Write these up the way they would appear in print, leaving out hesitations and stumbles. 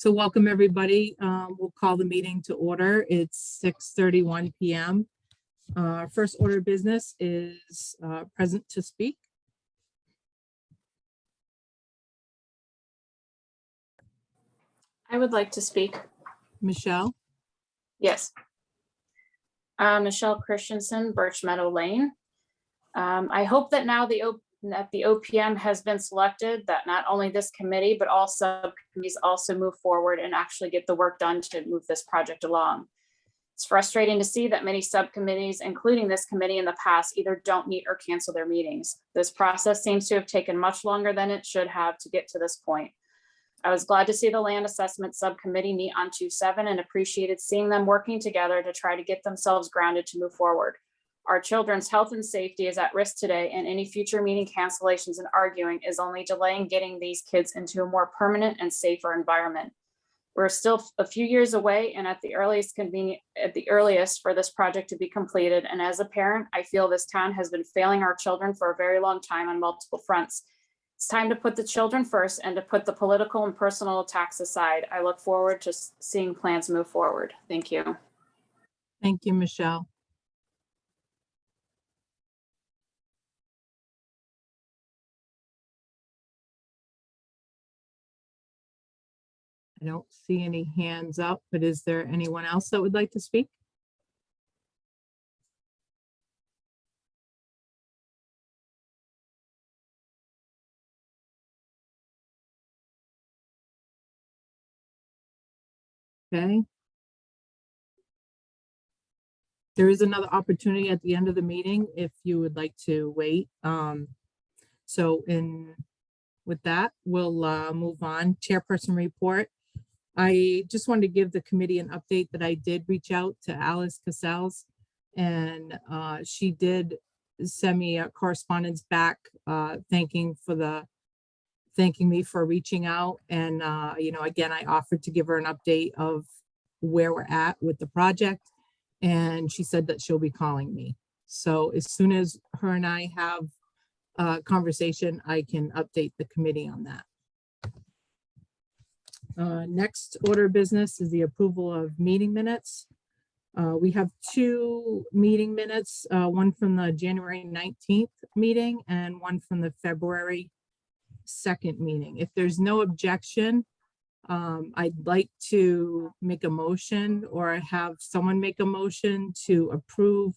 So welcome, everybody. We'll call the meeting to order. It's 6:31 p.m. First order of business is present to speak. I would like to speak. Michelle, Yes. Michelle Christensen, Birch Meadow Lane. I hope that now that the OPM has been selected, that not only this committee, but all subcommittees also move forward and actually get the work done to move this project along. It's frustrating to see that many subcommittees, including this committee in the past, either don't meet or cancel their meetings. This process seems to have taken much longer than it should have to get to this point. I was glad to see the Land Assessment Subcommittee meet on 2/7 and appreciated seeing them working together to try to get themselves grounded to move forward. Our children's health and safety is at risk today, and any future meeting cancellations and arguing is only delaying getting these kids into a more permanent and safer environment. We're still a few years away and at the earliest for this project to be completed. And as a parent, I feel this town has been failing our children for a very long time on multiple fronts. It's time to put the children first and to put the political and personal attacks aside. I look forward to seeing plans move forward. Thank you. thank you, Michelle. I don't see any hands up, but is there anyone else that would like to speak? Okay. There is another opportunity at the end of the meeting if you would like to wait. With that, we'll move on. Chairperson report. I just wanted to give the committee an update that I did reach out to Alice Casals, and she did send me a correspondence back thanking me for reaching out. And again, I offered to give her an update of where we're at with the project, and she said that she'll be calling me. So as soon as her and I have a conversation, I can update the committee on that. Next order of business is the approval of meeting minutes. We have two meeting minutes, one from the January 19th meeting and one from the February 2nd meeting. If there's no objection, I'd like to make a motion or have someone make a motion to approve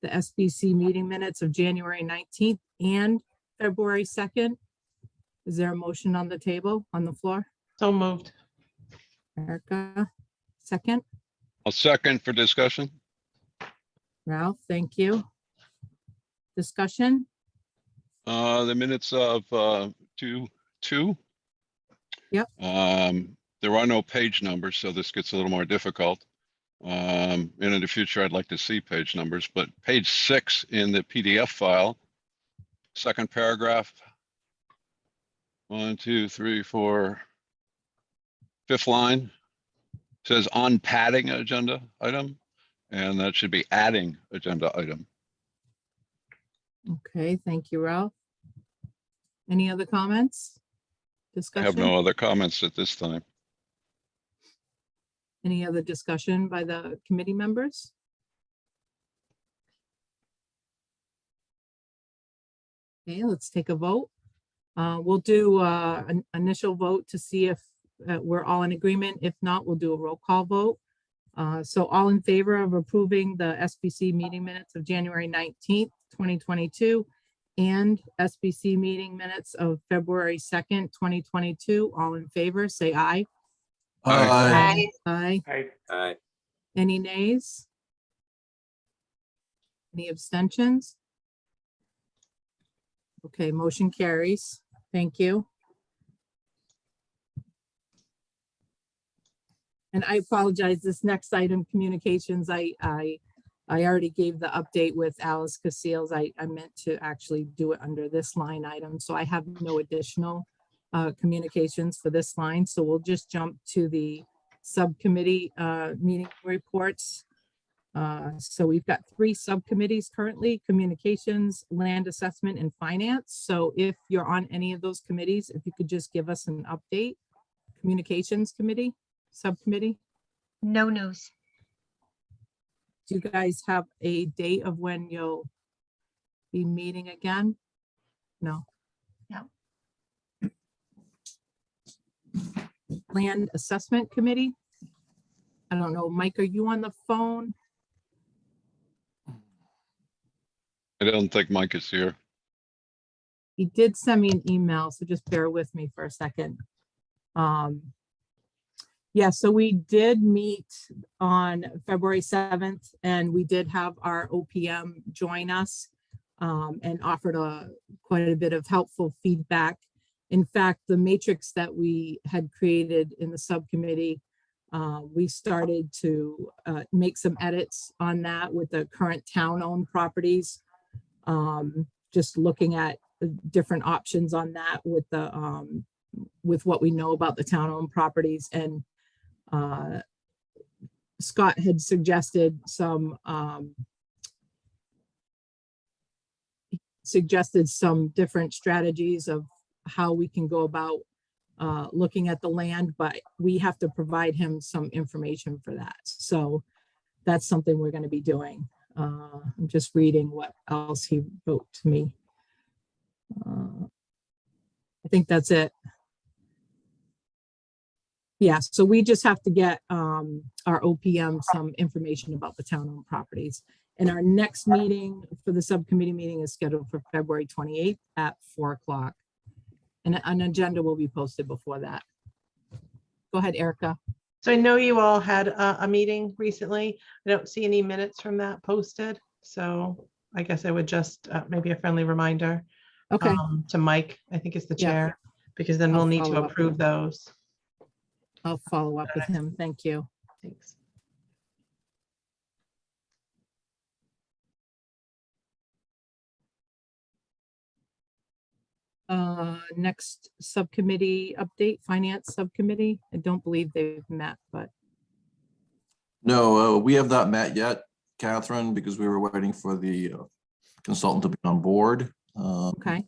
the SBC meeting minutes of January 19th and February 2nd. Is there a motion on the table, on the floor? So moved. Erica, second. I'll second for discussion. Ralph, thank you. Discussion? The minutes of 2/2. Yep. There are no page numbers, so this gets a little more difficult. And in the future, I'd like to see page numbers, but page 6 in the PDF file, second paragraph, 1, 2, 3, 4, 5th line says on padding agenda item, and that should be adding agenda item. Okay, thank you, Ralph. Any other comments? I Discussion? have no other comments at this time. Any other discussion by the committee members? Okay, let's take a vote. We'll do an initial vote to see if we're all in agreement. If not, we'll do a roll call vote. So all in favor of approving the SBC meeting minutes of January 19th, 2022 and SBC meeting minutes of February 2nd, 2022, all in favor, say aye. Aye. Aye. Aye. Any nays? Any abstentions? Okay, motion carries. Thank you. And I apologize, this next item, communications, I already gave the update with Alice Casals. I meant to actually do it under this line item, so I have no additional communications for this line. So we'll just jump to the subcommittee meeting reports. So we've got 3 subcommittees currently: communications, land assessment, and finance. So if you're on any of those committees, if you could just give us an update, Communications Committee, Subcommittee? No news. Do you guys have a date of when you'll be meeting again? No. No. Land Assessment Committee? I don't know, Mike, are you on the phone? I don't think Mike is here. He did send me an email, so just bear with me for a second. Yeah, so we did meet on February 7th, and we did have our OPM join us and offered quite a bit of helpful feedback. In fact, the matrix that we had created in the subcommittee, we started to make some edits on that with the current town-owned properties. Just looking at different options on that with the with what we know about the town-owned properties. And Scott had suggested some different strategies of how we can go about looking at the land, but we have to provide him some information for that. So that's something we're going to be doing. I'm just reading what else he wrote to me. I think that's it. Yeah, so we just have to get our OPM some information about the town-owned properties. And our next meeting for the subcommittee meeting is scheduled for February 28th at 4 o'clock. And an agenda will be posted before that. Go ahead, Erica. So I know you all had a meeting recently. I don't see any minutes from that posted. So I guess I would just maybe a friendly reminder Okay, to Mike, I think is the Yeah. chair, because then I'll we'll need to follow up approve with those. I'll follow up with him. Thank you. Thanks. Next subcommittee update, Finance Subcommittee. I don't believe they've met, but No, we have not met yet, Catherine, because we were waiting for the consultant to be on board. okay.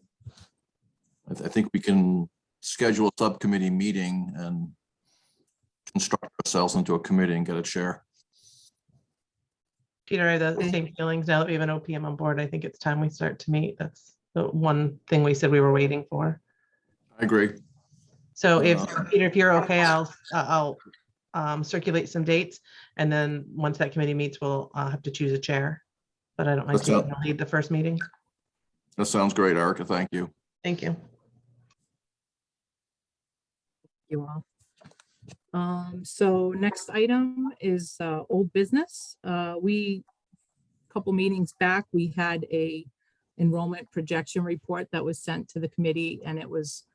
I think we can schedule a subcommittee meeting and construct ourselves into a committee and get a chair. Peter, I have the Okay. same feelings now that we have an OPM on board. I think it's time we start to meet. That's the one thing we said we were waiting for. I agree. So if, Uh, Peter, if you're okay, I'll circulate some dates. And then once that committee meets, we'll have to choose a chair. But I don't mind That's all. taking the lead the first meeting. That sounds great, Erica. Thank you. Thank you. You all. So next item is old business. Couple meetings back, we had a enrollment projection report that was sent to the committee, and it was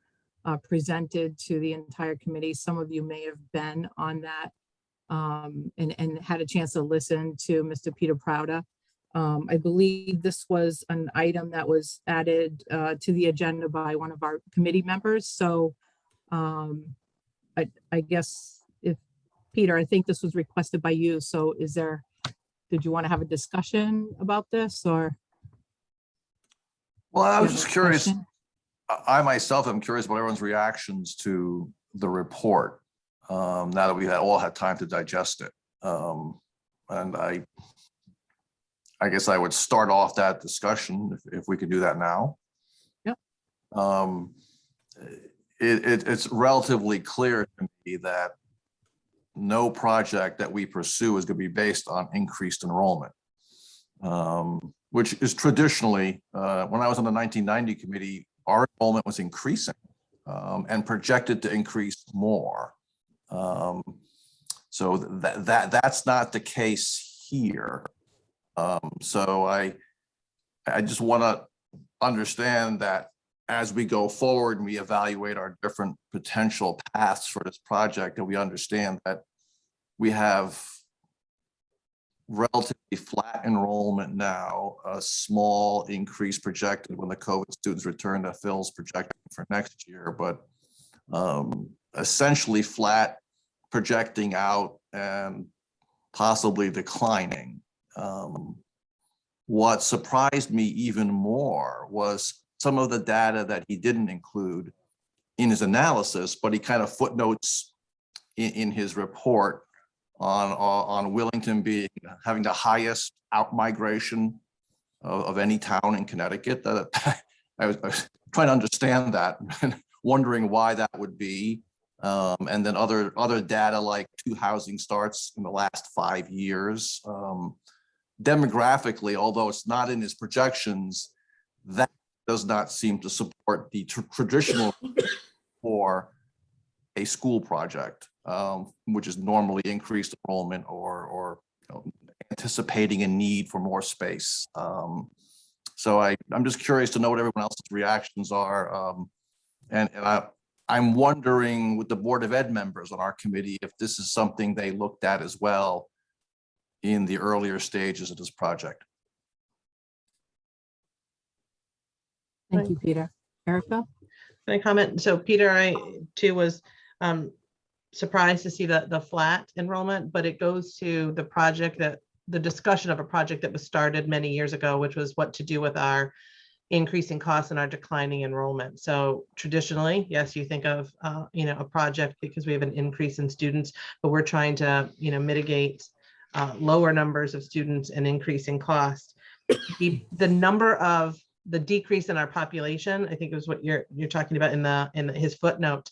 presented to the entire committee. Some of you may have been on that and had a chance to listen to Mr. Peter Prouda. I believe this was an item that was added to the agenda by one of our committee members. So I guess if, Peter, I think this was requested by you. So did you want to have a discussion about this or? Well, I you was have just a curious. question? I myself am curious about everyone's reactions to the report now that we all had time to digest it. And I guess I would start off that discussion if we could do that now. Yep. It's relatively clear to me that no project that we pursue is going to be based on increased enrollment, which is traditionally, when I was on the 1990 committee, our enrollment was increasing and projected to increase more. So that's not the case here. So I just want to understand that as we go forward and we evaluate our different potential paths for this project, that we understand that we have relatively flat enrollment now, a small increase projected when the COVID students return that Phil's projecting for next year, but essentially flat projecting out and possibly declining. What surprised me even more was some of the data that he didn't include in his analysis, but he kind of footnotes in his report on Willington having the highest out-migration of any town in Connecticut. That I was trying to understand that, wondering why that would be. And then other data like 2 housing starts in the last 5 years. Demographically, although it's not in his projections, that does not seem to support the traditional for a school project, which is normally increased enrollment or anticipating a need for more space. So I'm just curious to know what everyone else's reactions are. And I'm wondering with the Board of Ed members on our committee, if this is something they looked at as well in the earlier stages of this project. Thank you, Peter. Erica? Can I comment? So Peter, I too was surprised to see the flat enrollment, but it goes to the project the discussion of a project that was started many years ago, which was what to do with our increasing costs and our declining enrollment. So traditionally, yes, you think of a project because we have an increase in students, but we're trying to mitigate lower numbers of students and increasing cost. The number of the decrease in our population, I think is what you're talking about in his footnote.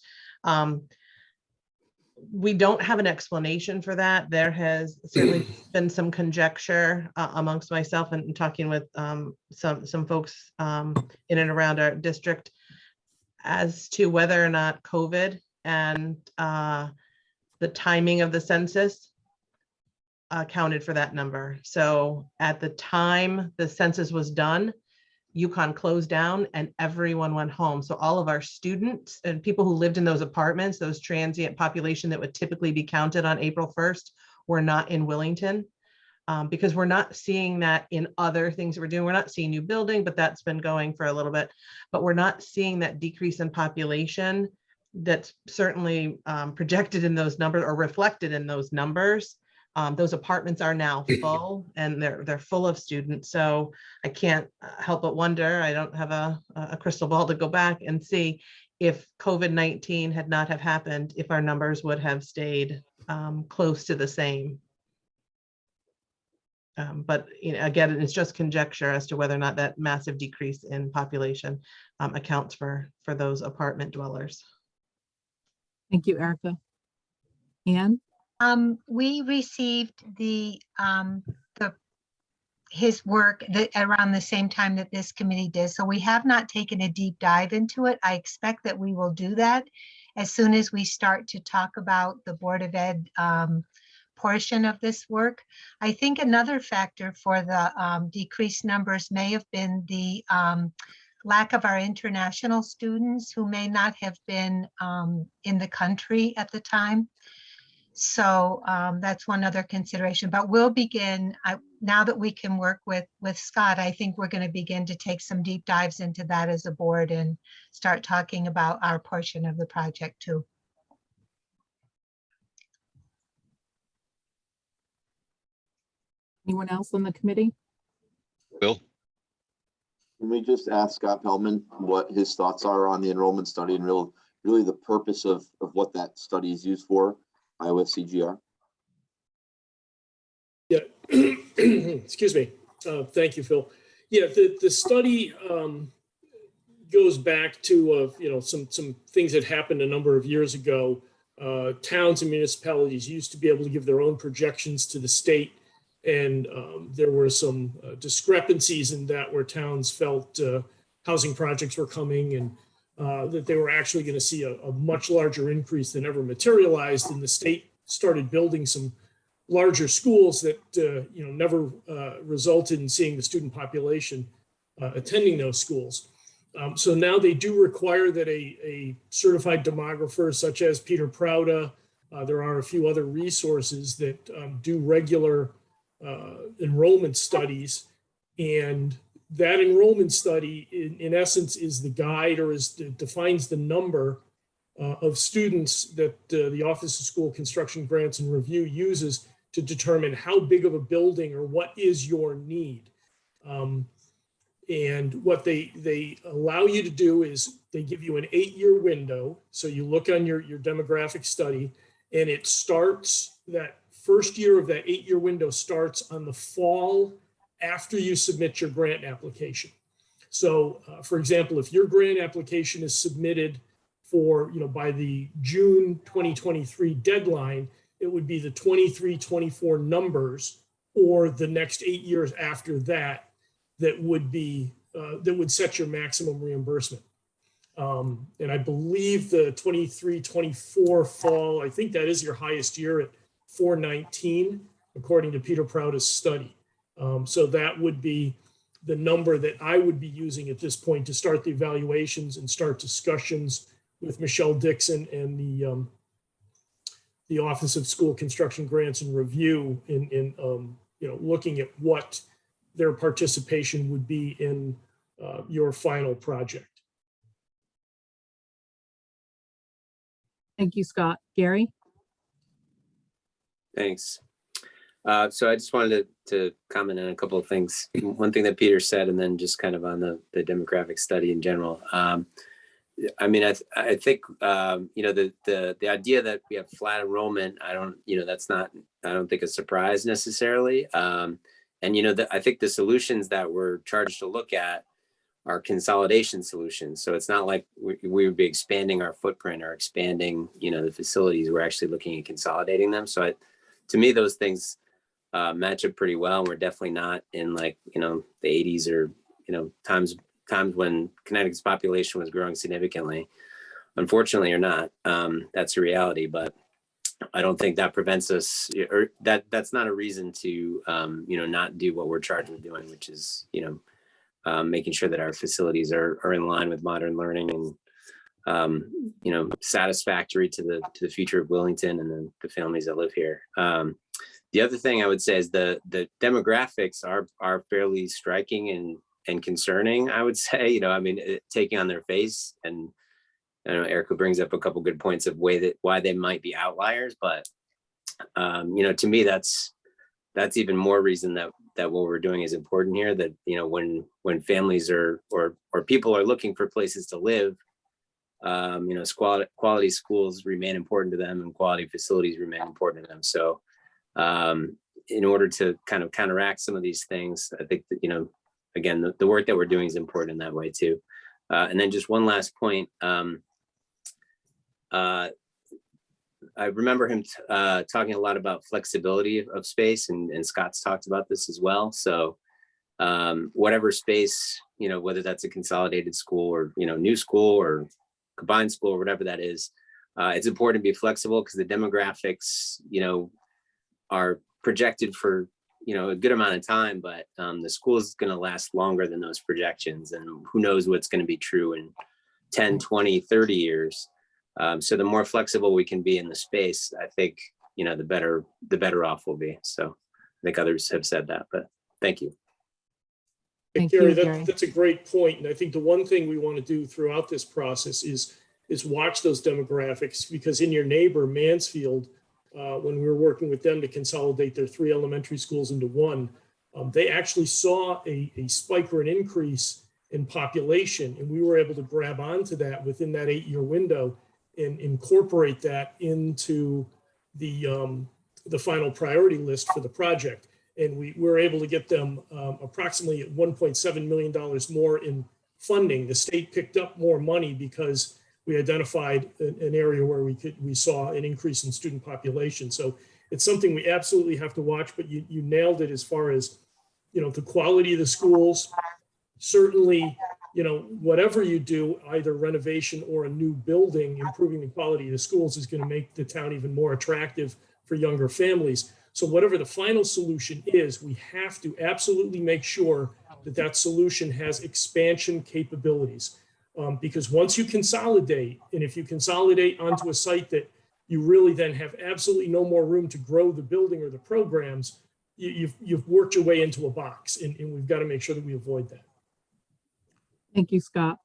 We don't have an explanation for that. There has certainly been some conjecture amongst myself and talking with some folks in and around our district as to whether or not COVID and the timing of the census accounted for that number. So at the time the census was done, Yukon closed down and everyone went home. So all of our students and people who lived in those apartments, those transient population that would typically be counted on April 1st, were not in Willington because we're not seeing that in other things that we're doing. We're not seeing new building, but that's been going for a little bit, but we're not seeing that decrease in population that's certainly projected in those numbers or reflected in those numbers. Those apartments are now full and they're full of students. So I can't help but wonder, I don't have a crystal ball to go back and see if COVID-19 had not have happened, if our numbers would have stayed close to the same. But again, it's just conjecture as to whether or not that massive decrease in population accounts for those apartment dwellers. Thank you, Erica. Anne? We received his work around the same time that this committee did. So we have not taken a deep dive into it. I expect that we will do that as soon as we start to talk about the Board of Ed portion of this work. I think another factor for the decreased numbers may have been the lack of our international students who may not have been in the country at the time. So that's one other consideration, but we'll begin, now that we can work with Scott, I think we're going to begin to take some deep dives into that as a board and start talking about our portion of the project too. Anyone else on the committee? Bill? Can we just ask Scott Pellman what his thoughts are on the enrollment study and really the purpose of what that study is used for? Iowa CGR. Yeah, excuse me. Thank you, Phil. Yeah, the study goes back to some things that happened a number of years ago. Towns and municipalities used to be able to give their own projections to the state, and there were some discrepancies in that where towns felt housing projects were coming and that they were actually going to see a much larger increase than ever materialized, and the state started building some larger schools that never resulted in seeing the student population attending those schools. So now they do require that a certified demographer such as Peter Prouda, there are a few other resources that do regular enrollment studies, and that enrollment study in essence is the guide or defines the number of students that the Office of School Construction Grants and Review uses to determine how big of a building or what is your need. And what they allow you to do is They give you an 8-year window. So you look on your demographic study, and it starts, that first year of that 8-year window starts on the fall after you submit your grant application. So for example, if your grant application is submitted for, by the June 2023 deadline, it would be the 23-24 numbers, or the next 8 years after that, that would be, that would set your maximum reimbursement. And I believe the 23-24 fall, I think that is your highest year at 419, according to Peter Prouda's study. So that would be the number that I would be using at this point to start the evaluations and start discussions with Michelle Dixon and the Office of School Construction Grants and Review in looking at what their participation would be in your final project. Thank you, Scott. Gary? Thanks. So I just wanted to comment on a couple of things. One thing that Peter said, and then just kind of on the demographic study in general. I mean, I think, the idea that we have flat enrollment, that's not, I don't think a surprise necessarily. I think the solutions that we're charged to look at are consolidation solutions. So it's not like we would be expanding our footprint or expanding, the facilities. We're actually looking at consolidating them. So to me, those things match up pretty well. We're definitely not in like, the 80s or, times when Connecticut's population was growing significantly. Unfortunately or not, that's a reality, but I don't think that prevents us, or that's not a reason to, not do what we're charged with doing, which is, making sure that our facilities are in line with modern learning and, satisfactory to the future of Willington and the families that live here. The other thing I would say is the demographics are fairly striking and concerning, I would say, taking on their face. And I know Erica brings up a couple good points of why they might be outliers, but to me, that's even more reason that what we're doing is important here, that, when families or people are looking for places to live, quality schools remain important to them and quality facilities remain important to them. So in order to kind of counteract some of these things, I think that, again, the work that we're doing is important in that way too. And then just one last point. I remember him talking a lot about flexibility of space, and Scott's talked about this as well. So whatever space, whether that's a consolidated school or, new school or combined school or whatever that is, it's important to be flexible because the demographics, are projected for, a good amount of time, but the school is going to last longer than those projections. And who knows what's going to be true in 10, 20, 30 years. So the more flexible we can be in the space, I think, the better off we'll be. So I think others have said that, but thank you. Thank Gary, you, Gary. that's a great point. And I think the one thing we want to do throughout this process is watch those demographics, because in your neighbor, Mansfield, when we were working with them to consolidate their 3 elementary schools into one, they actually saw a spike or an increase in population. And we were able to grab onto that within that 8-year window and incorporate that into the final priority list for the project. And we were able to get them approximately $1.7 million more in funding. The state picked up more money because we identified an area where we saw an increase in student population. So it's something we absolutely have to watch, but you nailed it as far as, the quality of the schools. Certainly, whatever you do, either renovation or a new building, improving the quality of the schools is going to make the town even more attractive for younger families. So whatever the final solution is, we have to absolutely make sure that solution has expansion capabilities. Because once you consolidate, and if you consolidate onto a site that you really then have absolutely no more room to grow the building or the programs, you've worked your way into a box, and we've got to make sure that we avoid that. Thank you, Scott.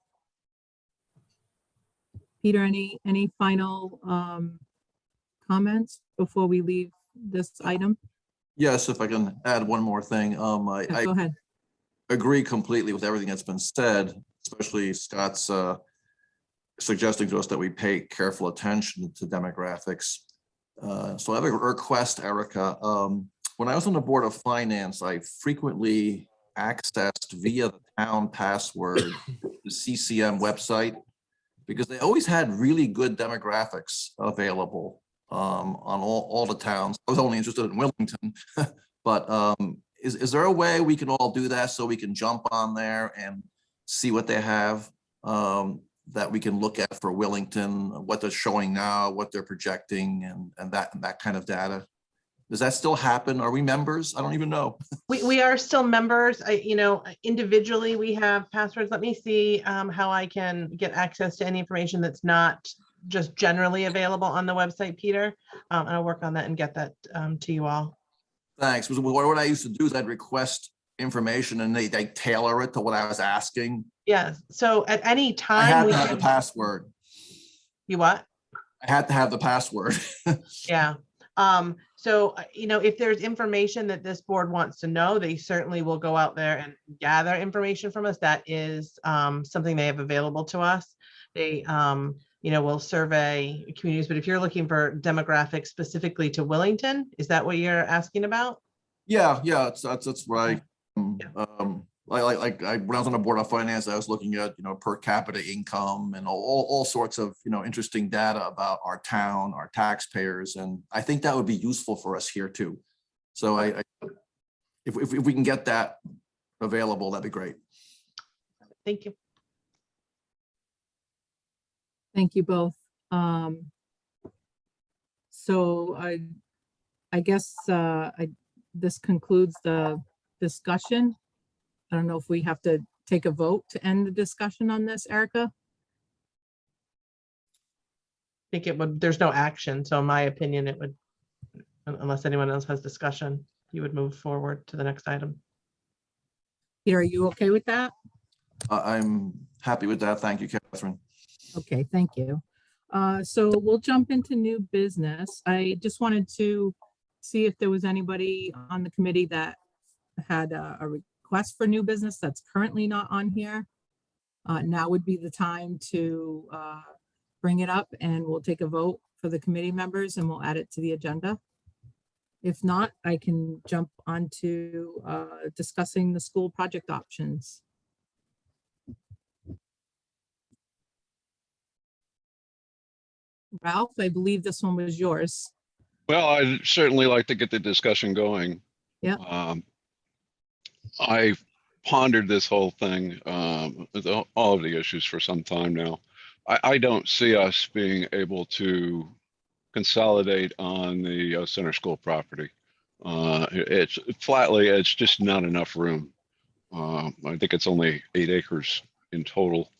Peter, any final comments before we leave this item? Yes, if I can add one more thing. Yeah, go ahead. Agree completely with everything that's been said, especially Scott's suggesting to us that we pay careful attention to demographics. So I have a request, Erica. When I was on the Board of Finance, I frequently accessed via the town password the CCM website, because they always had really good demographics available on all the towns. I was only interested in Willington, but is there a way we can all do that so we can jump on there and see what they have that we can look at for Willington, what they're showing now, what they're projecting, and that kind of data? Does that still happen? Are we members? I don't even know. We are still members. Individually, we have passwords. Let me see how I can get access to any information that's not just generally available on the website, Peter. And I'll work on that and get that to you all. Thanks. Because what I used to do is I'd request information and they tailor it to what I was asking. Yeah. So at any I time, had we to have the can, password. you what? I had to have the password. Yeah. So, if there's information that this board wants to know, they certainly will go out there and gather information from us. That is something they have available to us. They, will survey communities, but if you're looking for demographics specifically to Willington, is that what you're asking about? Yeah, that's right. Like when I was on the Board of Finance, I was looking at, per capita income and all sorts of, interesting data about our town, our taxpayers. And I think that would be useful for us here too. So if we can get that available, that'd be great. Thank you. Thank you both. So I guess this concludes the discussion. I don't know if we have to take a vote to end the discussion on this, Erica. I think it would, there's no action. So in my opinion, it would, unless anyone else has discussion, you would move forward to the next item. Peter, are you okay with that? I'm happy with that. Thank you, Catherine. Okay, thank you. So we'll jump into new business. I just wanted to see if there was anybody on the committee that had a request for new business that's currently not on here. Now would be the time to bring it up, and we'll take a vote for the committee members and we'll add it to the agenda. If not, I can jump onto discussing the school project options. Ralph, I believe this one was yours. Well, I'd certainly like to get the discussion going. Yeah. I pondered this whole thing, all of the issues for some time now. I don't see us being able to consolidate on the center school property. It's just not enough room. I think it's only 8 acres in total.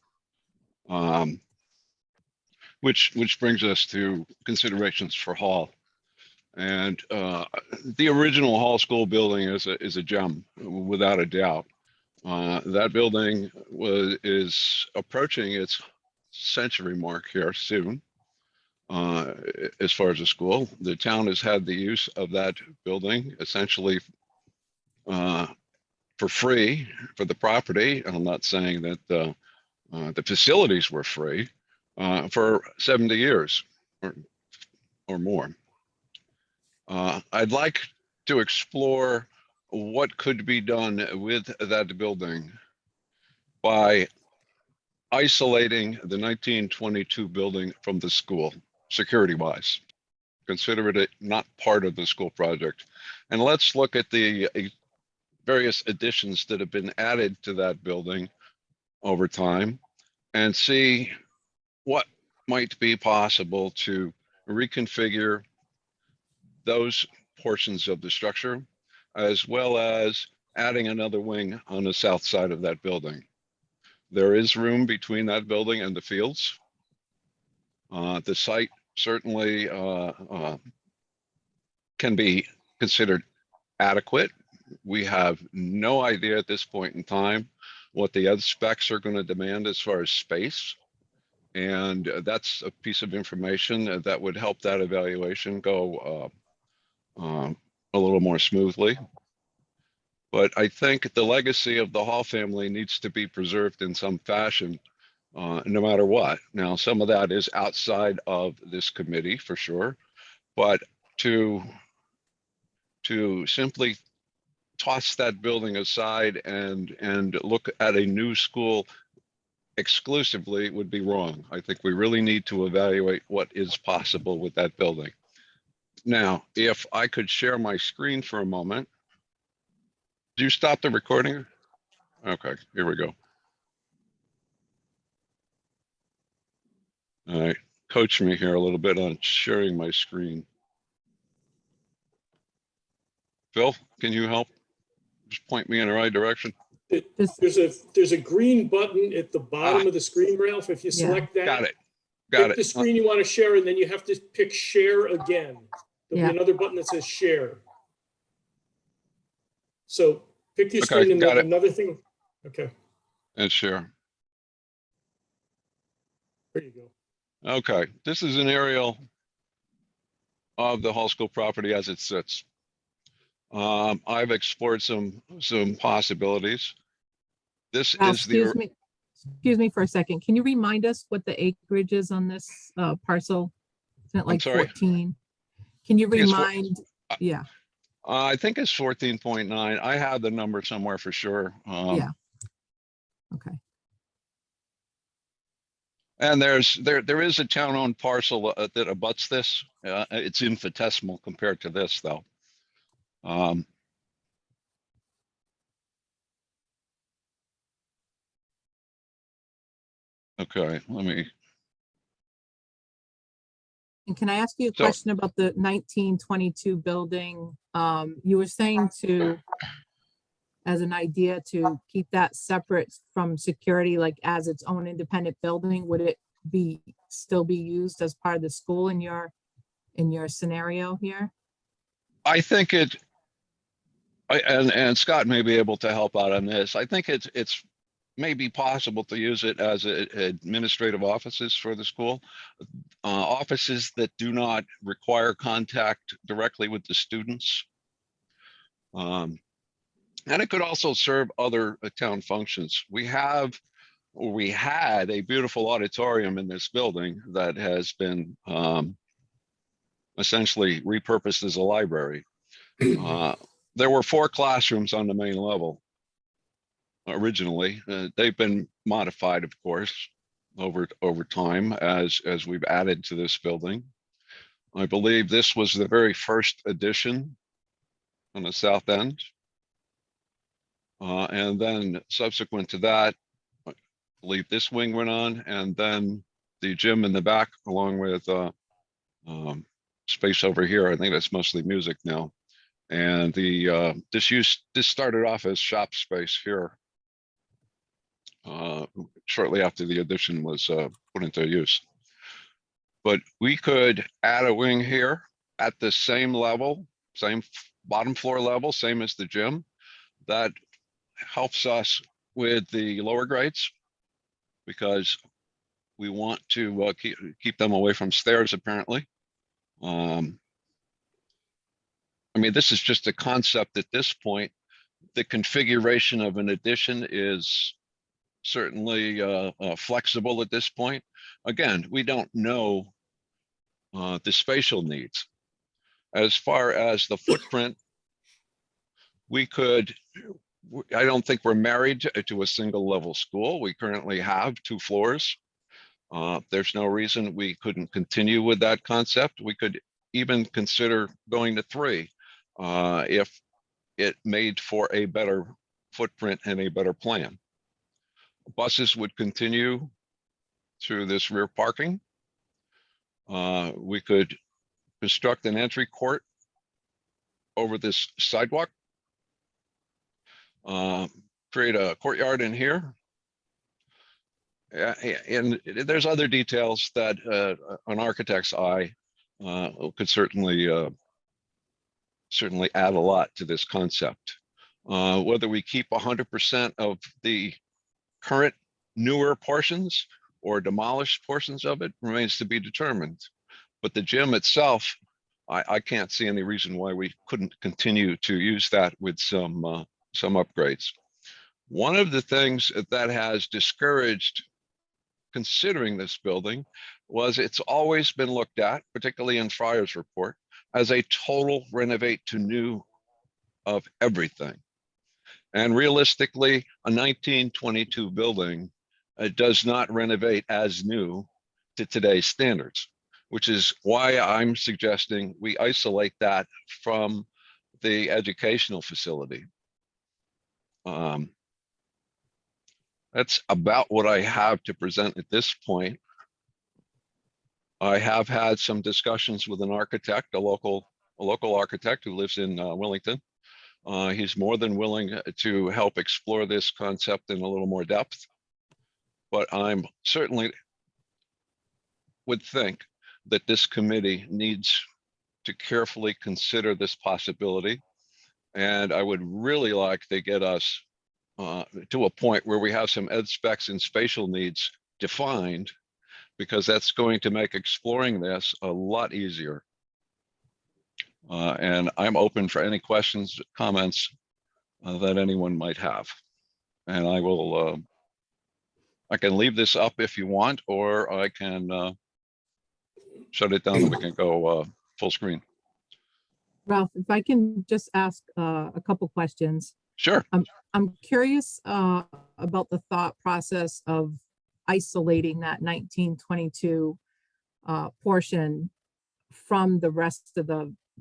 Which brings us to considerations for Hall. And the original Hall School building is a gem, without a doubt. That building is approaching its century mark here soon. As far as the school, the town has had the use of that building essentially for free for the property. I'm not saying that the facilities were free for 70 years or more. I'd like to explore what could be done with that building by isolating the 1922 building from the school, security-wise. Consider it not part of the school project. And let's look at the various additions that have been added to that building over time and see what might be possible to reconfigure those portions of the structure, as well as adding another wing on the south side of that building. There is room between that building and the fields. The site certainly can be considered adequate. We have no idea at this point in time what the other specs are going to demand as far as space. And that's a piece of information that would help that evaluation go a little more smoothly. But I think the legacy of the Hall family needs to be preserved in some fashion. no matter what. Now, some of that is outside of this committee for sure, but to simply toss that building aside and look at a new school exclusively would be wrong. I think we really need to evaluate what is possible with that building. Now, if I could share my screen for a moment. Do you stop the recording? Okay, here we go. All right, coach me here a little bit on sharing my screen. Phil, can you help? Just point me in the right direction. There's a green button at the bottom of the screen, Ralph. If you select that. Got it. Got pick it. the screen you want to share, and then you have to pick share again. There'll Yeah. be another button that says share. So pick your Okay, screen and got then it. another thing. Okay, And share. there you go. Okay, this is an aerial of the whole school property as it sits. I've explored some possibilities. This Ralph, is the, excuse me for a second. Can you remind us what the acreage is on this parcel? Isn't it like sorry? 14? Can you think it's remind? Yeah, I think it's 14.9. I have the number somewhere for sure. yeah. Okay. And there is a town-owned parcel that abuts this. It's infinitesimal compared to this, though. Okay, let me. And can I ask you a So- question about the 1922 building? You were saying as an idea to keep that separate from security, like as its own independent building. Would it still be used as part of the school in your scenario here? I think and Scott may be able to help out on this. I think it's maybe possible to use it as administrative offices for the school. Offices that do not require contact directly with the students. And it could also serve other town functions. We had a beautiful auditorium in this building that has been essentially repurposed as a library. There were 4 classrooms on the main level originally. They've been modified, of course, over time as we've added to this building. I believe this was the very first addition on the south end. And then subsequent to that, I believe this wing went on, and then the gym in the back, along with space over here. I think that's mostly music now. And this started off as shop space here shortly after the addition was put into use. But we could add a wing here at the same level, same bottom floor level, same as the gym. That helps us with the lower grades because we want to keep them away from stairs, apparently. I mean, this is just a concept at this point. The configuration of an addition is certainly flexible at this point. Again, we don't know the spatial needs. As far as the footprint, I don't think we're married to a single level school. We currently have 2 floors. There's no reason we couldn't continue with that concept. We could even consider going to 3 if it made for a better footprint and a better plan. Buses would continue through this rear parking. We could construct an entry court over this sidewalk. Create a courtyard in here. And there's other details that an architect's eye could certainly add a lot to this concept. Whether we keep 100% of the current newer portions or demolish portions of it remains to be determined. But the gym itself, I can't see any reason why we couldn't continue to use that with some upgrades. One of the things that has discouraged considering this building was it's always been looked at, particularly in Fryer's report, as a total renovate to new of everything. And realistically, a 1922 building does not renovate as new to today's standards, which is why I'm suggesting we isolate that from the educational facility. That's about what I have to present at this point. I have had some discussions with an architect, a local architect who lives in Willington. He's more than willing to help explore this concept in a little more depth. But I'm certainly would think that this committee needs to carefully consider this possibility. And I would really like to get us to a point where we have some ed specs and spatial needs defined, because that's going to make exploring this a lot easier. And I'm open for any questions, comments that anyone might have. And I will, I can leave this up if you want, or I can shut it down and we can go full screen. Ralph, if I can just ask a couple questions. Sure. I'm curious about the thought process of isolating that 1922 portion from the rest of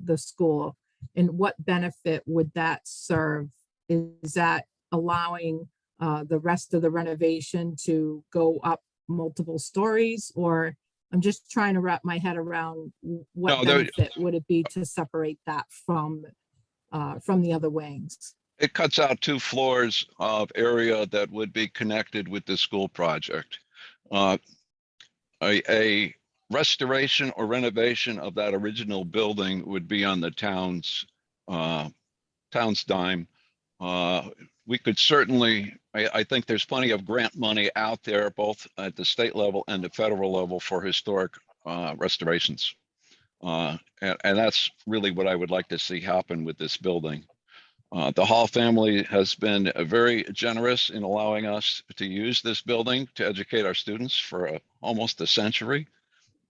the school, and what benefit would that serve? Is that allowing the rest of the renovation to go up multiple stories, or I'm just trying to wrap my head around what benefit would it be to separate that from the other wings? It cuts out 2 floors of area that would be connected with the school project. A restoration or renovation of that original building would be on the town's dime. We could certainly, I think there's plenty of grant money out there, both at the state level and the federal level, for historic restorations. And that's really what I would like to see happen with this building. The Hall family has been very generous in allowing us to use this building to educate our students for almost a century.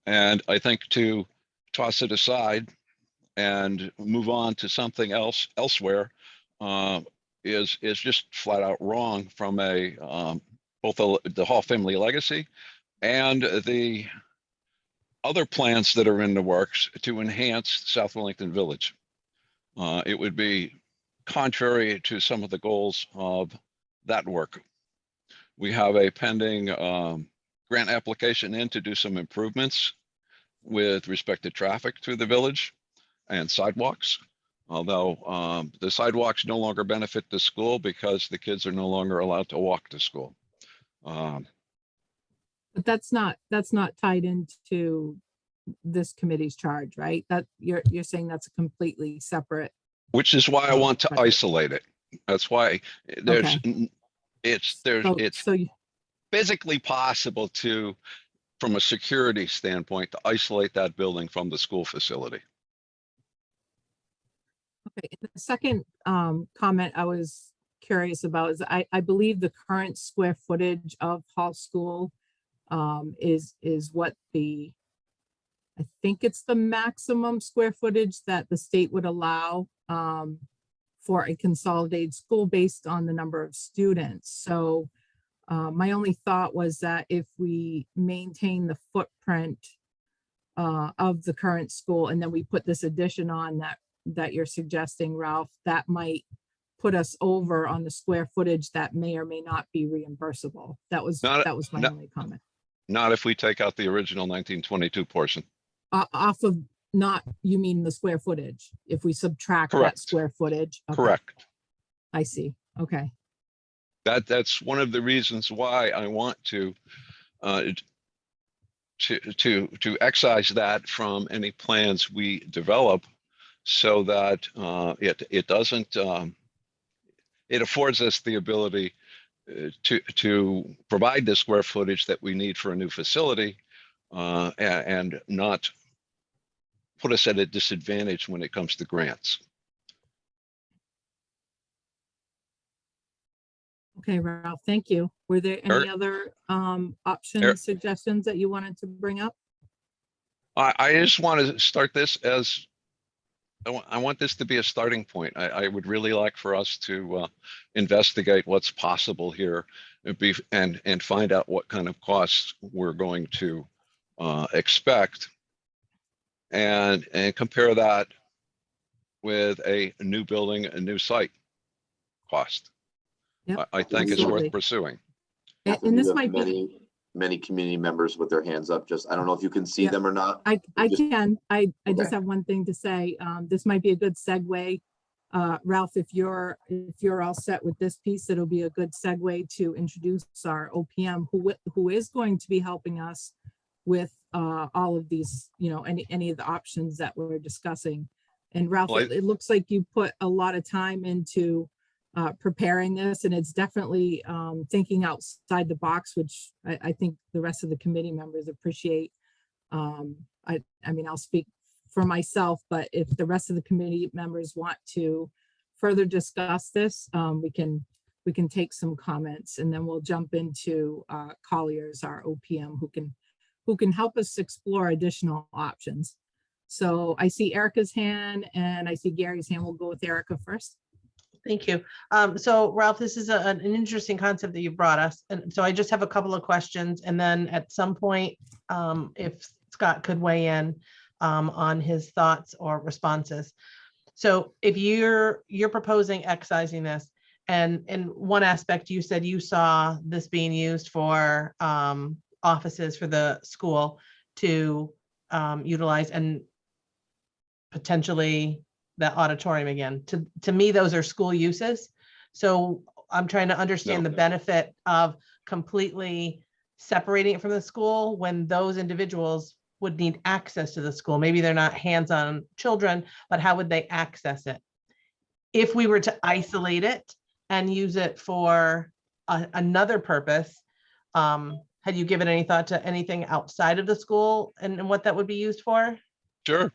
And I think to toss it aside and move on to something else elsewhere is just flat out wrong from a both the Hall family legacy and the other plans that are in the works to enhance South Willington Village. It would be contrary to some of the goals of that work. We have a pending grant application in to do some improvements with respect to traffic through the village and sidewalks. Although the sidewalks no longer benefit the school because the kids are no longer allowed to walk to school. But that's not tied into this committee's charge, right? That you're saying that's a completely separate. Which is why I want to isolate it. That's why there's it's physically possible to, from a security standpoint, to isolate that building from the school facility. Okay, and the second comment I was curious about is I believe the current square footage of Hall School is what I think it's the maximum square footage that the state would allow for a consolidated school based on the number of students. So my only thought was that if we maintain the footprint of the current school and then we put this addition on that you're suggesting, Ralph, that might put us over on the square footage that may or may not be reimbursable. That was my only comment. Not if we take out the original 1922 portion. Off of you mean the square footage? If we subtract Correct. that square footage? Okay. Correct. I see. Okay. That's one of the reasons why I want to excise that from any plans we develop, so that it doesn't it affords us the ability to provide the square footage that we need for a new facility and not put us at a disadvantage when it comes to grants. Okay, Ralph, thank you. Were there any Eric? other options, suggestions that you wanted to bring up? I just want to start this as, I want this to be a starting point. I would really like for us to investigate what's possible here and find out what kind of costs we're going to expect and compare that with a new building, a new site cost. Yep, I think it's absolutely. worth pursuing. And this You have might be, many community members with their hands up. Just, I don't know if you can see Yeah. them or not. I Just- can, I just Okay. have one thing to say. This might be a good segue. Ralph, if you're all set with this piece, it'll be a good segue to introduce our OPM who is going to be helping us with all of these, any of the options that we're discussing. And Ralph, Well, it looks like you put a lot of time into preparing this, and it's definitely thinking outside the box, which I think the rest of the committee members appreciate. I mean, I'll speak for myself, but if the rest of the committee members want to further discuss this, we can take some comments, and then we'll jump into Collier's, our OPM, who can help us explore additional options. So I see Erica's hand and I see Gary's hand. We'll go with Erica first. Thank you. So Ralph, this is an interesting concept that you brought us. And so I just have a couple of questions. And then at some point, if Scott could weigh in on his thoughts or responses. So if you're proposing excising this, and in one aspect, you said you saw this being used for offices for the school to utilize, and potentially that auditorium again. To me, those are school uses. So I'm trying to understand No. the benefit of completely separating it from the school when those individuals would need access to the school. Maybe they're not hands-on children, but how would they access it? If we were to isolate it and use it for another purpose, had you given any thought to anything outside of the school and what that would be used for? Sure.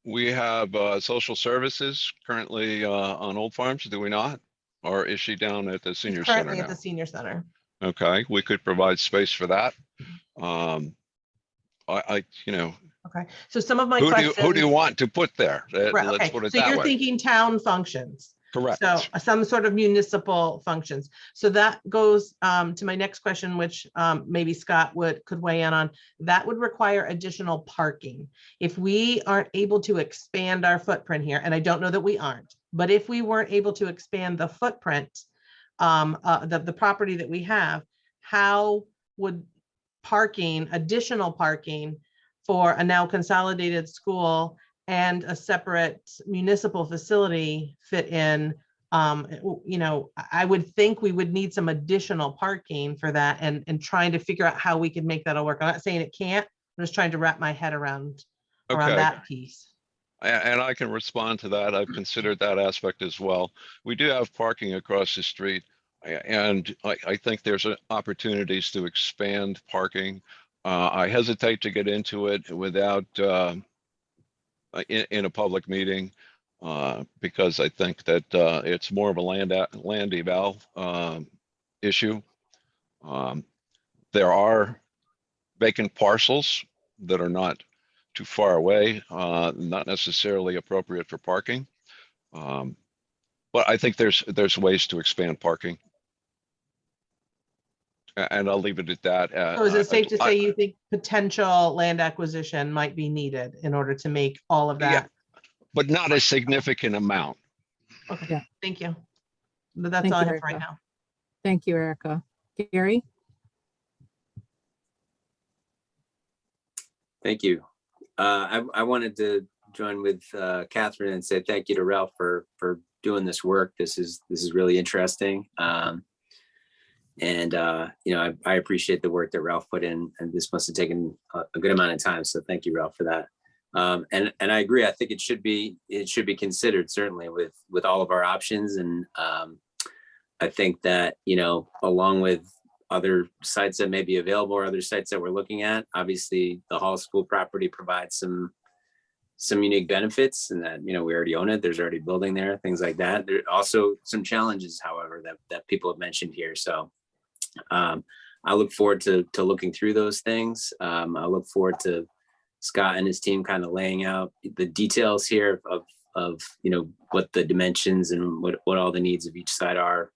We have social services currently on Old Farms, do we not? Or is she down at the senior center Currently at now? the senior center. Okay, we could provide space for that. Okay, so some of my Who questions. do you want to put there? Right, Let's okay, put it so that you're way. thinking town functions. Correct. So some sort of municipal functions. So that goes to my next question, which maybe Scott could weigh in on. That would require additional parking. If we aren't able to expand our footprint here, and I don't know that we aren't, but if we weren't able to expand the footprint, the property that we have, how would additional parking for a now consolidated school and a separate municipal facility fit in? I would think we would need some additional parking for that, and trying to figure out how we can make that all work. I'm not saying it can't, I'm just trying to wrap my head around Okay. that piece. And I can respond to that. I've considered that aspect as well. We do have parking across the street, and I think there's opportunities to expand parking. I hesitate to get into it without in a public meeting because I think that it's more of a land eval issue. There are vacant parcels that are not too far away, not necessarily appropriate for parking. But I think there's ways to expand parking. And I'll leave it at that. So is it safe to say you think potential land acquisition might be needed in order to make all of that? Yeah, but not a significant amount. Okay, Yeah. thank you. That's Thank all I you, have for right Erica. now. Thank you, Erica. Gary? Thank you. I wanted to join with Catherine and say thank you to Ralph for doing this work. This is really interesting. I appreciate the work that Ralph put in, and this must have taken a good amount of time. So thank you, Ralph, for that. And I agree. I think it should be considered, certainly, with all of our options. And I think that, along with other sites that may be available or other sites that we're looking at, obviously the Hall School property provides some some unique benefits in that, we already own it. There's already building there, things like that. There are also some challenges, however, that people have mentioned here. So I look forward to looking through those things. I look forward to Scott and his team kind of laying out the details here of what the dimensions and what all the needs of each side are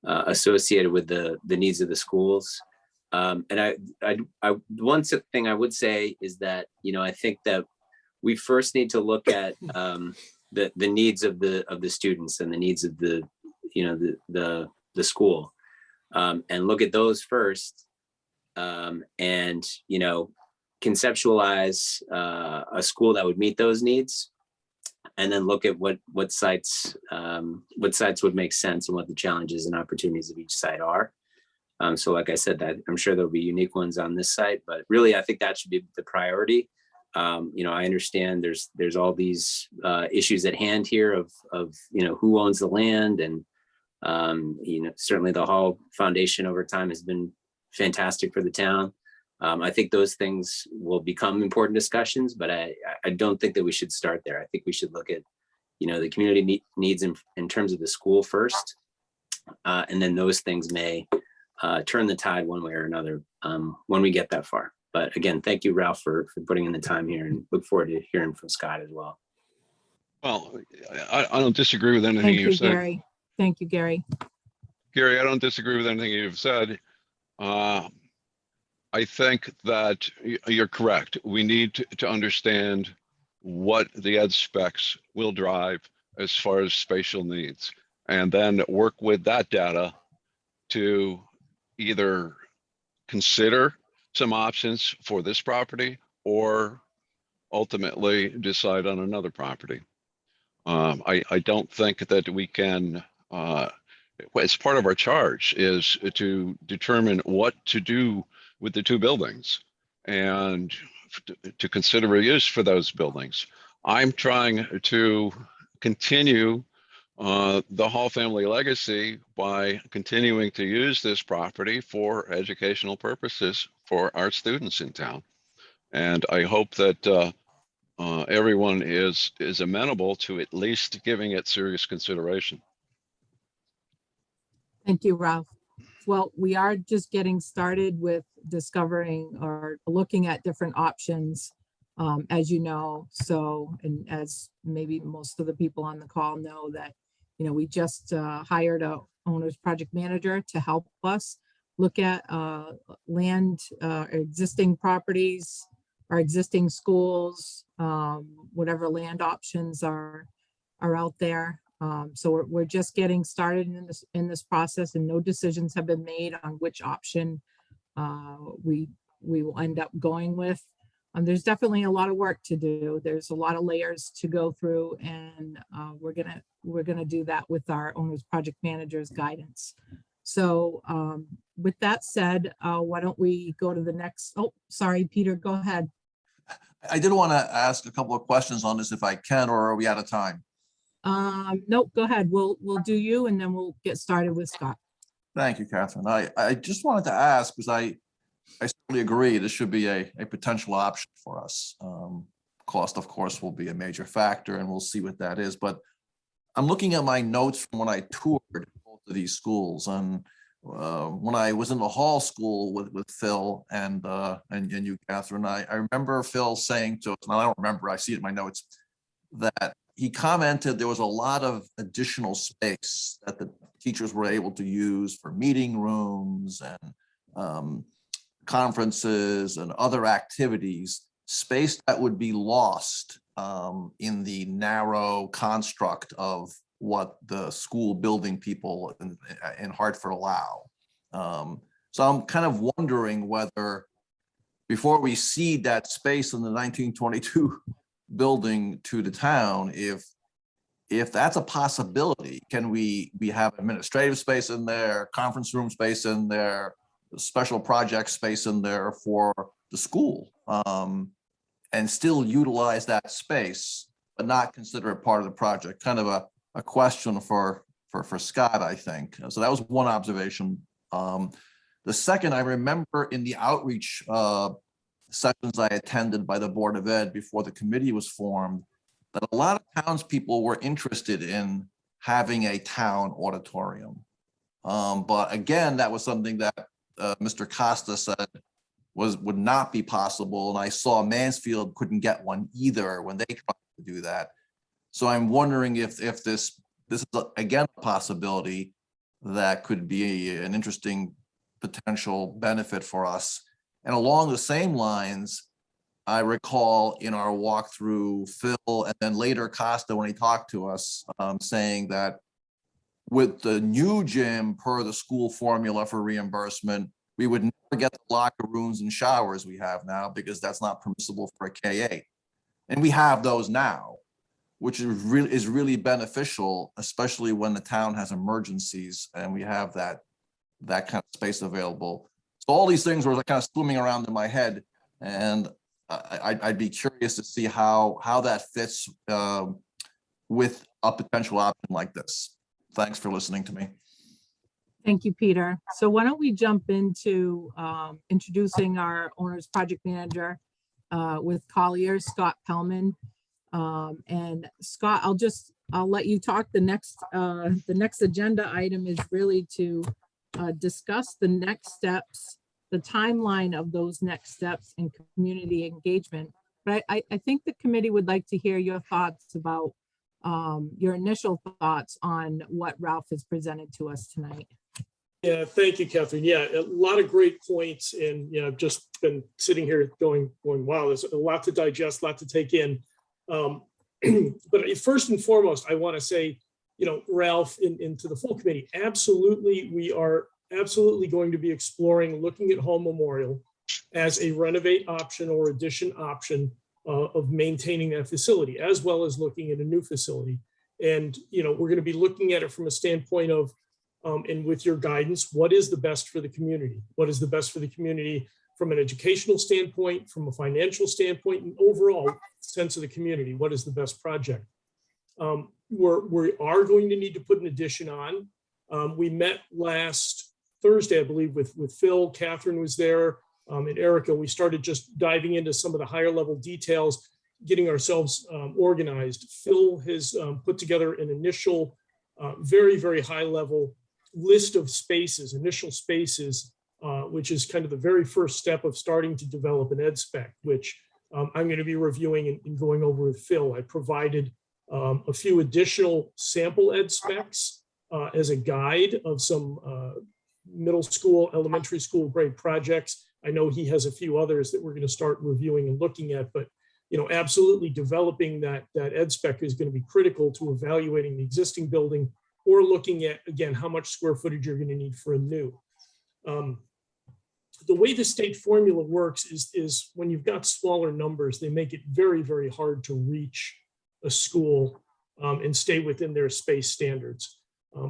associated with the needs of the schools. And one thing I would say is that, I think that we first need to look at the needs of the students and the needs of the school, and look at those first, and conceptualize a school that would meet those needs, and then look at what sites would make sense and what the challenges and opportunities of each site are. So like I said, that I'm sure there'll be unique ones on this site, but really I think that should be the priority. I understand there's all these issues at hand here of who owns the land, and certainly the Hall Foundation over time has been fantastic for the town. I think those things will become important discussions, but I don't think that we should start there. I think we should look at the community needs in terms of the school first, and then those things may turn the tide one way or another when we get that far. But again, thank you, Ralph, for putting in the time here, and look forward to hearing from Scott as well. Well, I don't disagree with anything Thank you, you've said. Gary. Thank you, Gary. Gary, I don't disagree with anything you've said. I think that you're correct. We need to understand what the ed specs will drive as far as spatial needs, and then work with that data to either consider some options for this property or ultimately decide on another property. I don't think that we can, as part of our charge is to determine what to do with the two buildings and to consider a use for those buildings. I'm trying to continue the Hall family legacy by continuing to use this property for educational purposes for our students in town. And I hope that everyone is amenable to at least giving it serious consideration. Thank you, Ralph. Well, we are just getting started with discovering or looking at different options, as you know. So, and as maybe most of the people on the call know, that we just hired a owner's project manager to help us look at land, existing properties, our existing schools, whatever land options are out there. So we're just getting started in this process, and no decisions have been made on which option we will end up going with. There's definitely a lot of work to do. There's a lot of layers to go through, and we're gonna do that with our owner's project manager's guidance. So with that said, why don't we go to the next? Oh, sorry, Peter, go ahead. I did want to ask a couple of questions on this if I can, or are we out of time? Nope, go ahead. We'll do you, and then we'll get started with Scott. Thank you, Catherine. I just wanted to ask, because I certainly agree this should be a potential option for us. Cost, of course, will be a major factor, and we'll see what that is. But I'm looking at my notes from when I toured both of these schools, and when I was in the Hall School with Phil and you, Catherine, I remember Phil saying to us, and I don't remember, I see it in my notes, that he commented there was a lot of additional space that the teachers were able to use for meeting rooms and conferences and other activities, space that would be lost in the narrow construct of what the school building people in Hartford allow. So I'm kind of wondering whether, before we cede that space in the 1922 building to the town, if that's a possibility, can we have administrative space in there, conference room space in there, special project space in there for the school, and still utilize that space, but not consider it part of the project? Kind of a question for Scott, I think. So that was one observation. The second, I remember in the outreach sessions I attended by the Board of Ed before the committee was formed, that a lot of townspeople were interested in having a town auditorium. But again, that was something that Mr. Costa said would not be possible. And I saw Mansfield couldn't get one either when they tried to do that. So I'm wondering if this is again a possibility that could be an interesting potential benefit for us. And along the same lines, I recall in our walkthrough, Phil, and then later Costa, when he talked to us, saying that with the new gym per the school formula for reimbursement, we would never get the locker rooms and showers we have now because that's not permissible for a K-8. And we have those now, which is really beneficial, especially when the town has emergencies and we have that kind of space available. So all these things were kind of swimming around in my head, and I'd be curious to see how that fits with a potential option like this. Thanks for listening to me. Thank you, Peter. So why don't we jump into introducing our owner's project manager with Collier, Scott Pellman. And Scott, I'll let you talk. The next agenda item is really to discuss the next steps, the timeline of those next steps in community engagement. But I think the committee would like to hear your thoughts about your initial thoughts on what Ralph has presented to us tonight. Yeah, thank you, Catherine. Yeah, a lot of great points. And, you know, I've just been sitting here going, wow, there's a lot to digest, a lot to take in. But first and foremost, I want to say, you know, Ralph, into the full committee, absolutely, we are absolutely going to be exploring looking at Home Memorial as a renovate option or addition option of maintaining that facility, as well as looking at a new facility. And, you know, we're going to be looking at it from a standpoint of, and with your guidance, what is the best for the community? What is the best for the community from an educational standpoint, from a financial standpoint, and overall sense of the community? What is the best project? We are going to need to put an addition on. We met last Thursday, I believe, with Phil. Catherine was there, and Erica. We started just diving into some of the higher level details, getting ourselves organized. Phil has put together an initial, very, very high level list of spaces, initial spaces, which is kind of the very first step of starting to develop an ed spec, which I'm going to be reviewing and going over with Phil. I provided a few additional sample ed specs as a guide of some middle school, elementary school grade projects. I know he has a few others that we're going to start reviewing and looking at, but you know, absolutely developing that ed spec is going to be critical to evaluating the existing building or looking at, again, how much square footage you're going to need for a new. The way the state formula works is when you've got smaller numbers, they make it very, very hard to reach a school and stay within their space standards.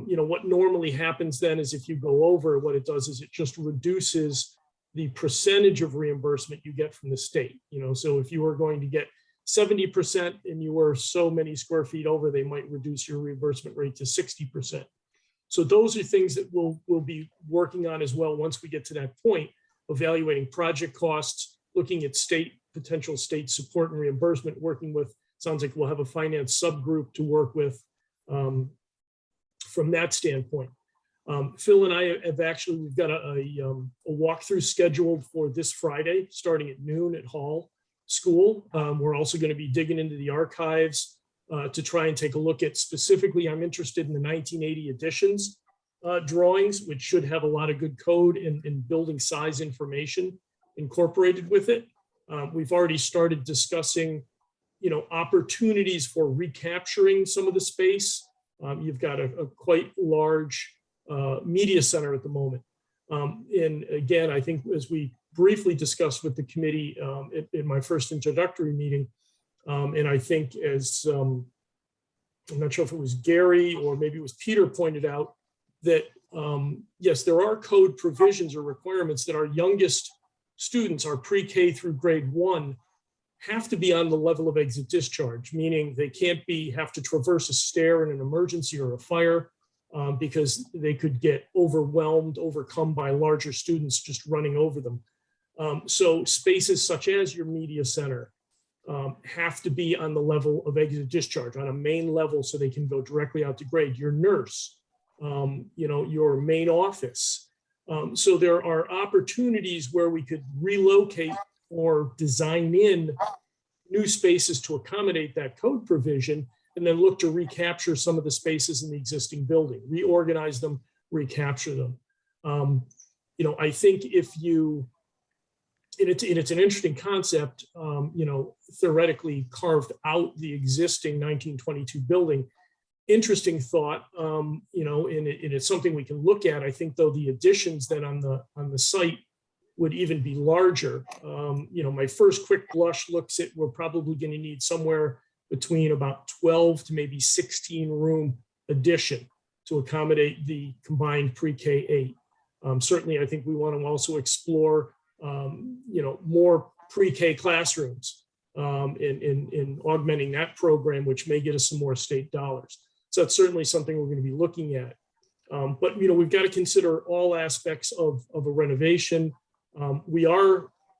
You know, what normally happens then is if you go over, what it does is it just reduces the percentage of reimbursement you get from the state. You know, so if you are going to get 70% and you were so many square feet over, they might reduce your reimbursement rate to 60%. So those are things that we'll be working on as well once we get to that point, evaluating project costs, looking at potential state support and reimbursement, working with, sounds like we'll have a finance subgroup to work with from that standpoint. Phil and I have actually, we've got a walkthrough scheduled for this Friday, starting at noon at Hall School. We're also going to be digging into the archives to try and take a look at specifically, I'm interested in the 1980 editions drawings, which should have a lot of good code and building size information incorporated with it. We've already started discussing, you know, opportunities for recapturing some of the space. You've got a quite large media center at the moment. And again, I think as we briefly discussed with the committee in my first introductory meeting, and I think as, I'm not sure if it was Gary or maybe it was Peter pointed out that, yes, there are code provisions or requirements that our youngest students, our pre-K through grade 1, have to be on the level of exit discharge, meaning they can't have to traverse a stair in an emergency or a fire because they could get overwhelmed, overcome by larger students just running over them. So spaces such as your media center have to be on the level of exit discharge, on a main level, so they can go directly out to grade. Your nurse, your main office. So there are opportunities where we could relocate or design in new spaces to accommodate that code provision, and then look to recapture some of the spaces in the existing building, reorganize them, recapture them. I think if you, and it's an interesting concept, theoretically carved out the existing 1922 building. Interesting thought, and it's something we can look at. I think though the additions then on the site would even be larger. My first quick blush looks at, we're probably going to need somewhere between about 12 to maybe 16 room addition to accommodate the combined pre-K 8. Certainly, I think we want to also explore, more pre-K classrooms in augmenting that program, which may get us some more state dollars. So that's certainly something we're going to be looking at. But we've got to consider all aspects of a renovation.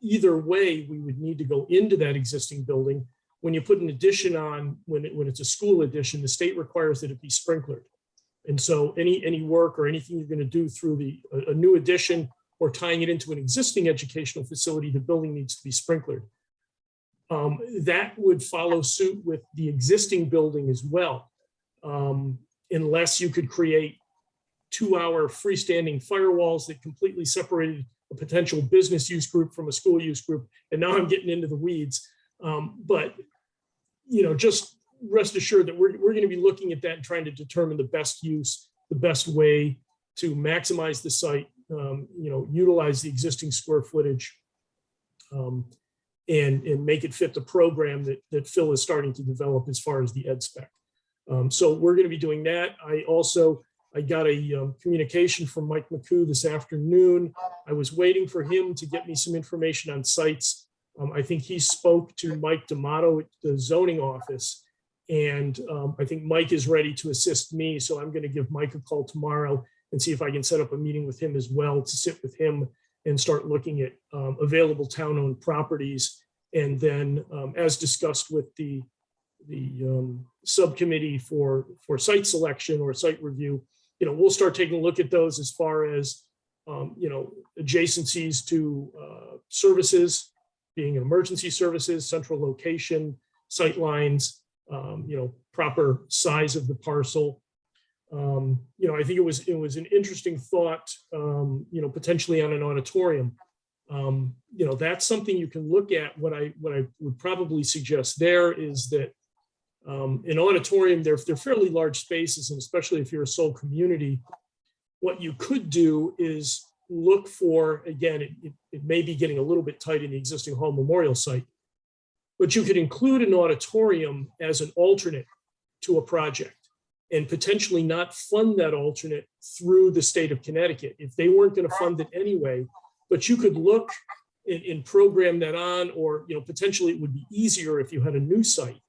Either way, we would need to go into that existing building. When you put an addition on, when it's a school addition, the state requires that it be sprinklered. And so any work or anything you're going to do through a new addition or tying it into an existing educational facility, the building needs to be sprinklered. That would follow suit with the existing building as well, unless you could create 2-hour freestanding firewalls that completely separated a potential business use group from a school use group. And now I'm getting into the weeds. But just rest assured that we're going to be looking at that and trying to determine the best use, the best way to maximize the site, utilize the existing square footage, and make it fit the program that Phil is starting to develop as far as the ed spec. So we're going to be doing that. I got a communication from Mike McCoo this afternoon. I was waiting for him to get me some information on sites. I think he spoke to Mike D'Amato at the zoning office, and I think Mike is ready to assist me. So I'm going to give Mike a call tomorrow and see if I can set up a meeting with him as well to sit with him and start looking at available town-owned properties. And then as discussed with the subcommittee for site selection or site review, we'll start taking a look at those as far as, adjacencies to services, being emergency services, central location, sight lines, proper size of the parcel. I think it was an interesting thought, potentially on an auditorium. That's something you can look at. What I would probably suggest there is that in auditorium, they're fairly large spaces, and especially if you're a sole community, what you could do is look for, again, it may be getting a little bit tight in the existing Hall Memorial site, but you could include an auditorium as an alternate to a project and potentially not fund that alternate through the state of Connecticut if they weren't going to fund it anyway. But you could look and program that on, or potentially it would be easier if you had a new site.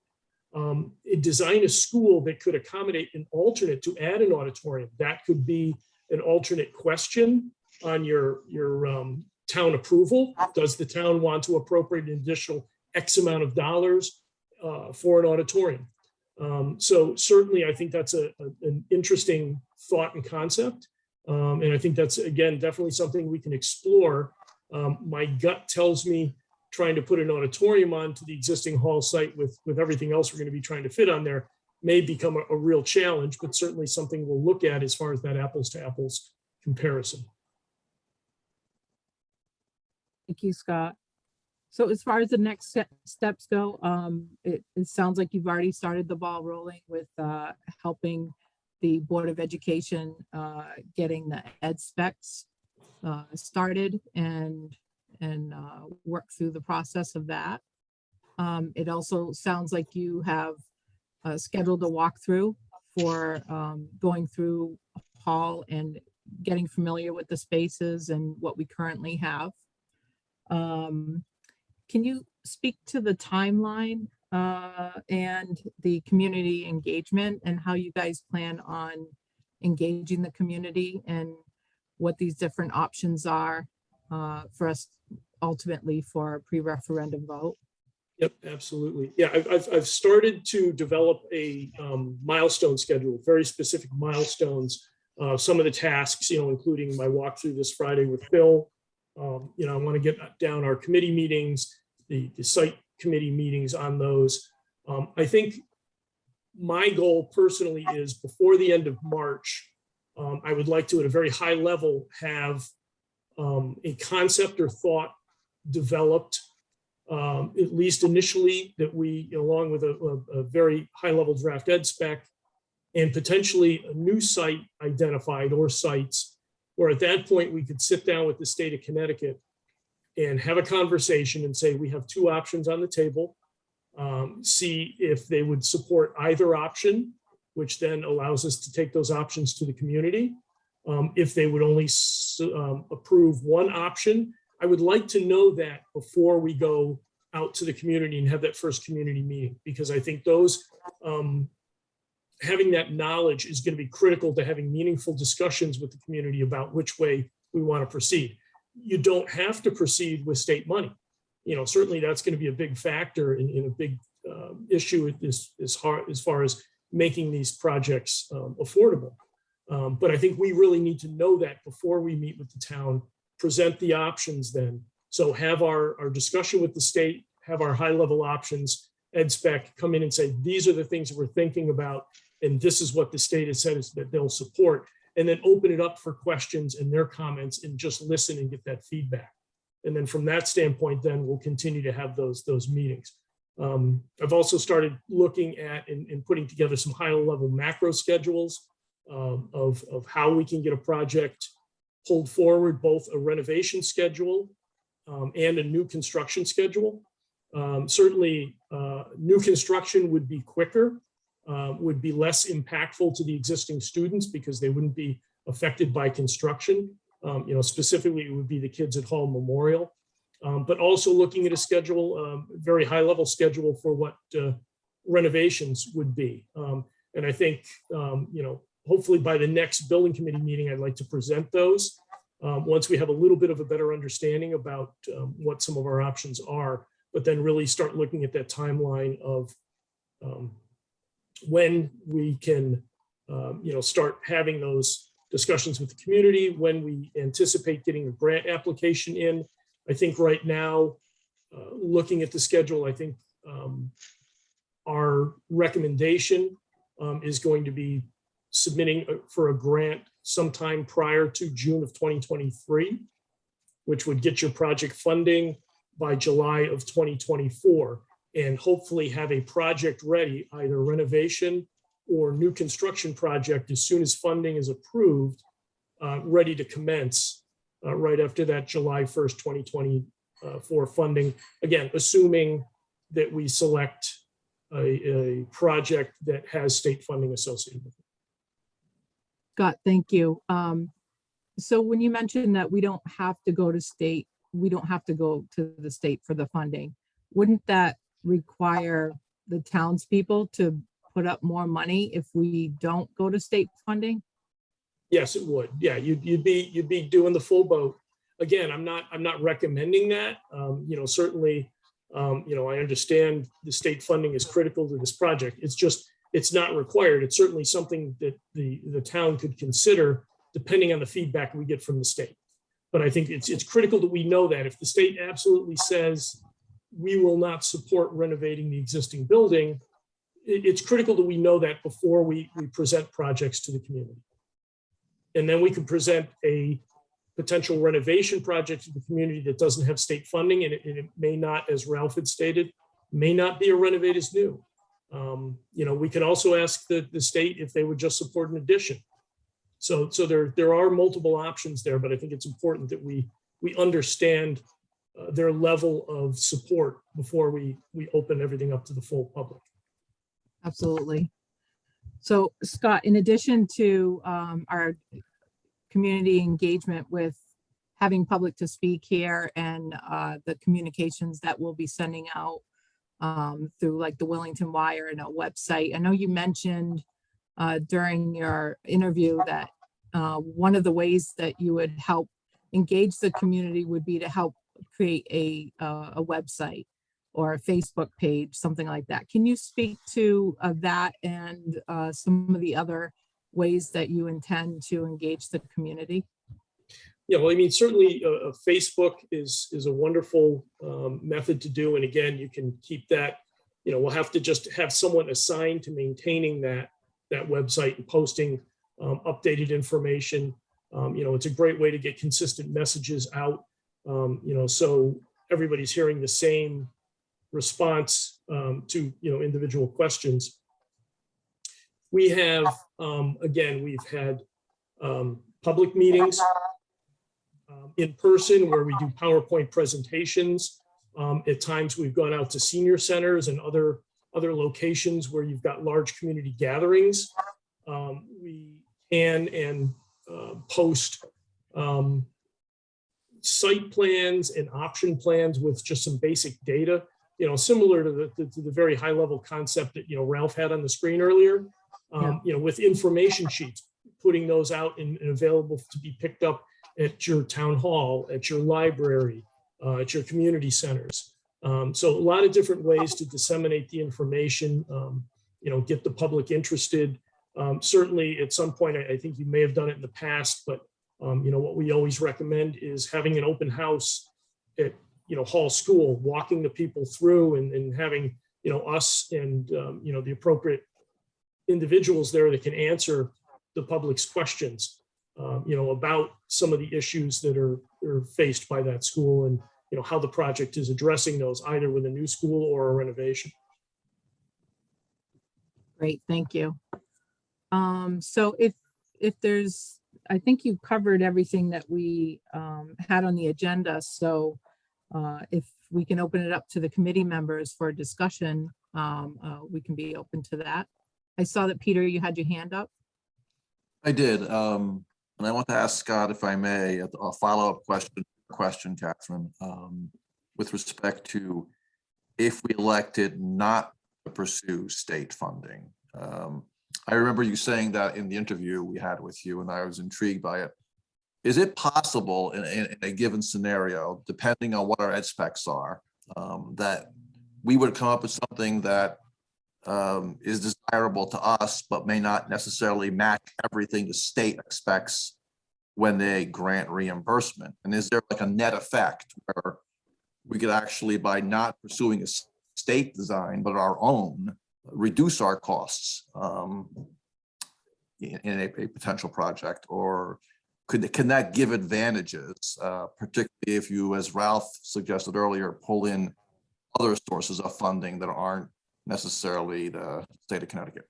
Design a school that could accommodate an alternate to add an auditorium. That could be an alternate question on your town approval. Does the town want to appropriate an additional X amount of dollars for an auditorium? So certainly I think that's an interesting thought and concept. And I think that's, again, definitely something we can explore. My gut tells me trying to put an auditorium onto the existing hall site with everything else we're going to be trying to fit on there may become a real challenge, but certainly something we'll look at as far as that apples to apples comparison. Thank you, Scott. So as far as the next steps go, it sounds like you've already started the ball rolling with helping the Board of Education getting the ed specs started and work through the process of that. It also sounds like you have scheduled a walkthrough for going through hall and getting familiar with the spaces and what we currently have. Can you speak to the timeline and the community engagement and how you guys plan on engaging the community and what these different options are for us ultimately for a pre-referendum vote. Yep, absolutely. Yeah, I've started to develop a milestone schedule, very specific milestones. Some of the tasks, including my walkthrough this Friday with Phil. I want to get down our committee meetings, the site committee meetings on those. I think my goal personally is before the end of March, I would like to, at a very high level, have a concept or thought developed, at least initially, that we, along with a very high level draft ed spec, and potentially a new site identified or sites, where at that point we could sit down with the state of Connecticut and have a conversation and say, we have two options on the table. See if they would support either option, which then allows us to take those options to the community. If they would only approve one option, I would like to know that before we go out to the community and have that first community meeting, because I think those, having that knowledge is going to be critical to having meaningful discussions with the community about which way we want to proceed. You don't have to proceed with state money. Certainly that's going to be a big factor in a big issue as far as making these projects affordable. But I think we really need to know that before we meet with the town, present the options then. So have our discussion with the state, have our high level options, ed spec come in and say, these are the things that we're thinking about, and this is what the state has said is that they'll support, and then open it up for questions and their comments and just listen and get that feedback. And then from that standpoint, then we'll continue to have those meetings. I've also started looking at and putting together some high level macro schedules of how we can get a project pulled forward, both a renovation schedule and a new construction schedule. Certainly, new construction would be quicker, would be less impactful to the existing students because they wouldn't be affected by construction. Specifically, it would be the Kids at Home Memorial, but also looking at a schedule, very high level schedule for what renovations would be. And I think, hopefully by the next building committee meeting, I'd like to present those once we have a little bit of a better understanding about what some of our options are, but then really start looking at that timeline of when we can, start having those discussions with the community, when we anticipate getting a grant application in. I think right now, looking at the schedule, I think our recommendation is going to be submitting for a grant sometime prior to June of 2023, which would get your project funding by July of 2024, and hopefully have a project ready, either renovation or new construction project, as soon as funding is approved, ready to commence right after that July 1st, 2024 funding. Again, assuming that we select a project that has state funding associated with it. Scott, thank you. So when you mentioned that we don't have to go to state, we don't have to go to the state for the funding, wouldn't that require the townspeople to put up more money if we don't go to state funding? Yes, it would. Yeah, you'd be doing the full boat. Again, I'm not recommending that. Certainly, I understand the state funding is critical to this project. It's not required. It's certainly something that the town could consider depending on the feedback we get from the state. But I think it's critical that we know that if the state absolutely says we will not support renovating the existing building, it's critical that we know that before we present projects to the community. And then we can present a potential renovation project to the community that doesn't have state funding, and it may not, as Ralph had stated, may not be a renovate as new. We can also ask the state if they would just support an addition. So there are multiple options there, but I think it's important that we understand their level of support before we open everything up to the full public. Absolutely. So Scott, in addition to our community engagement with having public to speak here and the communications that we'll be sending out through like the Willington Wire and a website, I know you mentioned during your interview that one of the ways that you would help engage the community would be to help create a website or a Facebook page, something like that. Can you speak to that and some of the other ways that you intend to engage the community? Yeah, well, I mean, certainly Facebook is a wonderful method to do. And again, you can keep that, we'll have to just have someone assigned to maintaining that website and posting updated information. It's a great way to get consistent messages out, so everybody's hearing the same response to, individual questions. We have, again, we've had public meetings in person where we do PowerPoint presentations. At times we've gone out to senior centers and other locations where you've got large community gatherings. We can and post site plans and option plans with just some basic data, similar to the very high level concept that, Ralph had on the screen earlier, with information sheets, putting those out and available to be picked up at your town hall, at your library, at your community centers. So a lot of different ways to disseminate the information, get the public interested. Certainly at some point, I think you may have done it in the past, but what we always recommend is having an open house at, Hall School, walking the people through and having, us and, the appropriate individuals there that can answer the public's questions, about some of the issues that are faced by that school and, how the project is addressing those, either with a new school or a renovation. Great, thank you. So if there's, I think you covered everything that we had on the agenda. So if we can open it up to the committee members for discussion, we can be open to that. I saw that, Peter, you had your hand up. I did. And I want to ask Scott, if I may, a follow-up question, Catherine, with respect to if we elected not to pursue state funding. I remember you saying that in the interview we had with you, and I was intrigued by it. Is it possible in a given scenario, depending on what our ed specs are, that we would come up with something that is desirable to us, but may not necessarily match everything the state expects when they grant reimbursement? And is there like a net effect where we could actually, by not pursuing a state design, but our own, reduce our costs in a potential project? Or can that give advantages, particularly if you, as Ralph suggested earlier, pull in other sources of funding that aren't necessarily the state of Connecticut?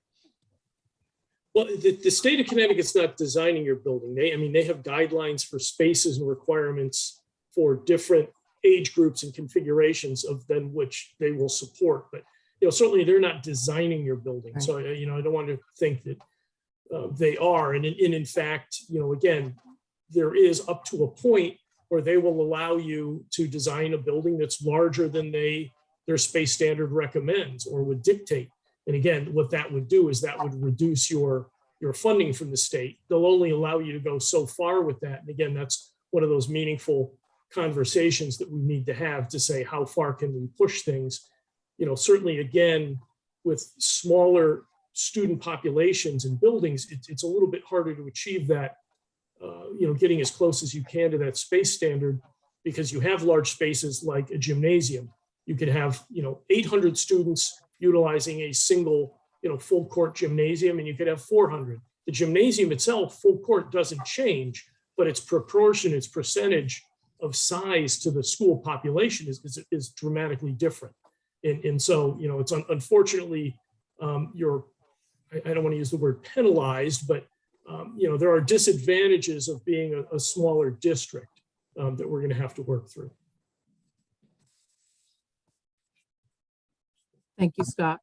Well, the state of Connecticut's not designing your building. They have guidelines for spaces and requirements for different age groups and configurations of then which they will support. But certainly they're not designing your building. Right. So I don't want to think that they are. And in fact, again, there is up to a point where they will allow you to design a building that's larger than their space standard recommends or would dictate. And again, what that would do is that would reduce your funding from the state. They'll only allow you to go so far with that. And again, that's one of those meaningful conversations that we need to have to say, how far can we push things? Certainly, again, with smaller student populations and buildings, it's a little bit harder to achieve that, getting as close as you can to that space standard, because you have large spaces like a gymnasium. You could have, 800 students utilizing a single, full court gymnasium, and you could have 400. The gymnasium itself, full court, doesn't change, but its proportion, its percentage of size to the school population is dramatically different. And so, it's unfortunately, I don't want to use the word penalized, but, there are disadvantages of being a smaller district that we're going to have to work through. Thank you, Scott.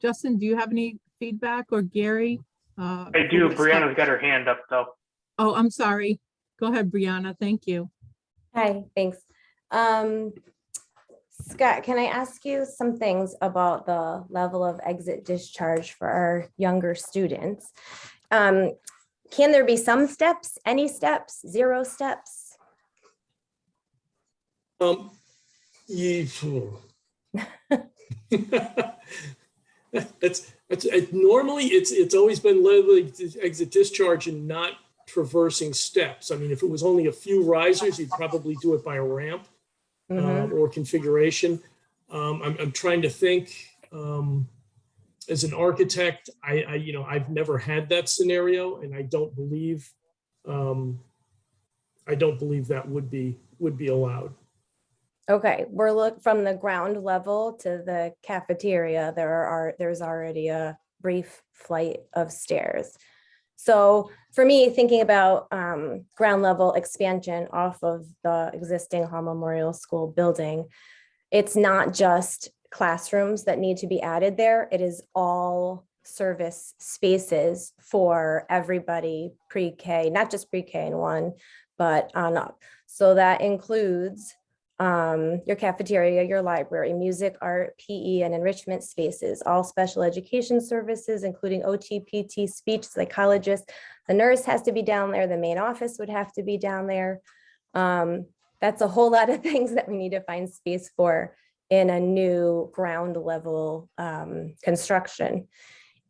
Justin, do you have any feedback, or Gary? I do. Brianna's got her hand up though. Oh, I'm sorry. Go ahead, Brianna. Thank you. Hi, thanks. Scott, can I ask you some things about the level of exit discharge for our younger students? can there be some steps, any steps, 0 steps? Normally it's always been like exit discharge and not traversing steps. I mean, if it was only a few risers, you'd probably do it by a ramp or configuration. I'm trying to think. As an architect, I've never had that scenario, and I don't believe that would be allowed. Okay, we're from the ground level to the cafeteria. There's already a brief flight of stairs. So for me, thinking about ground level expansion off of the existing Hall Memorial School building, it's not just classrooms that need to be added there. It is all service spaces for everybody pre-K, not just pre-K and 1, but on up. So that includes your cafeteria, your library, music, art, PE, and enrichment spaces, all special education services, including OT, PT, speech, psychologist. The nurse has to be down there. The main office would have to be down there. That's a whole lot of things that we need to find space for in a new ground level construction.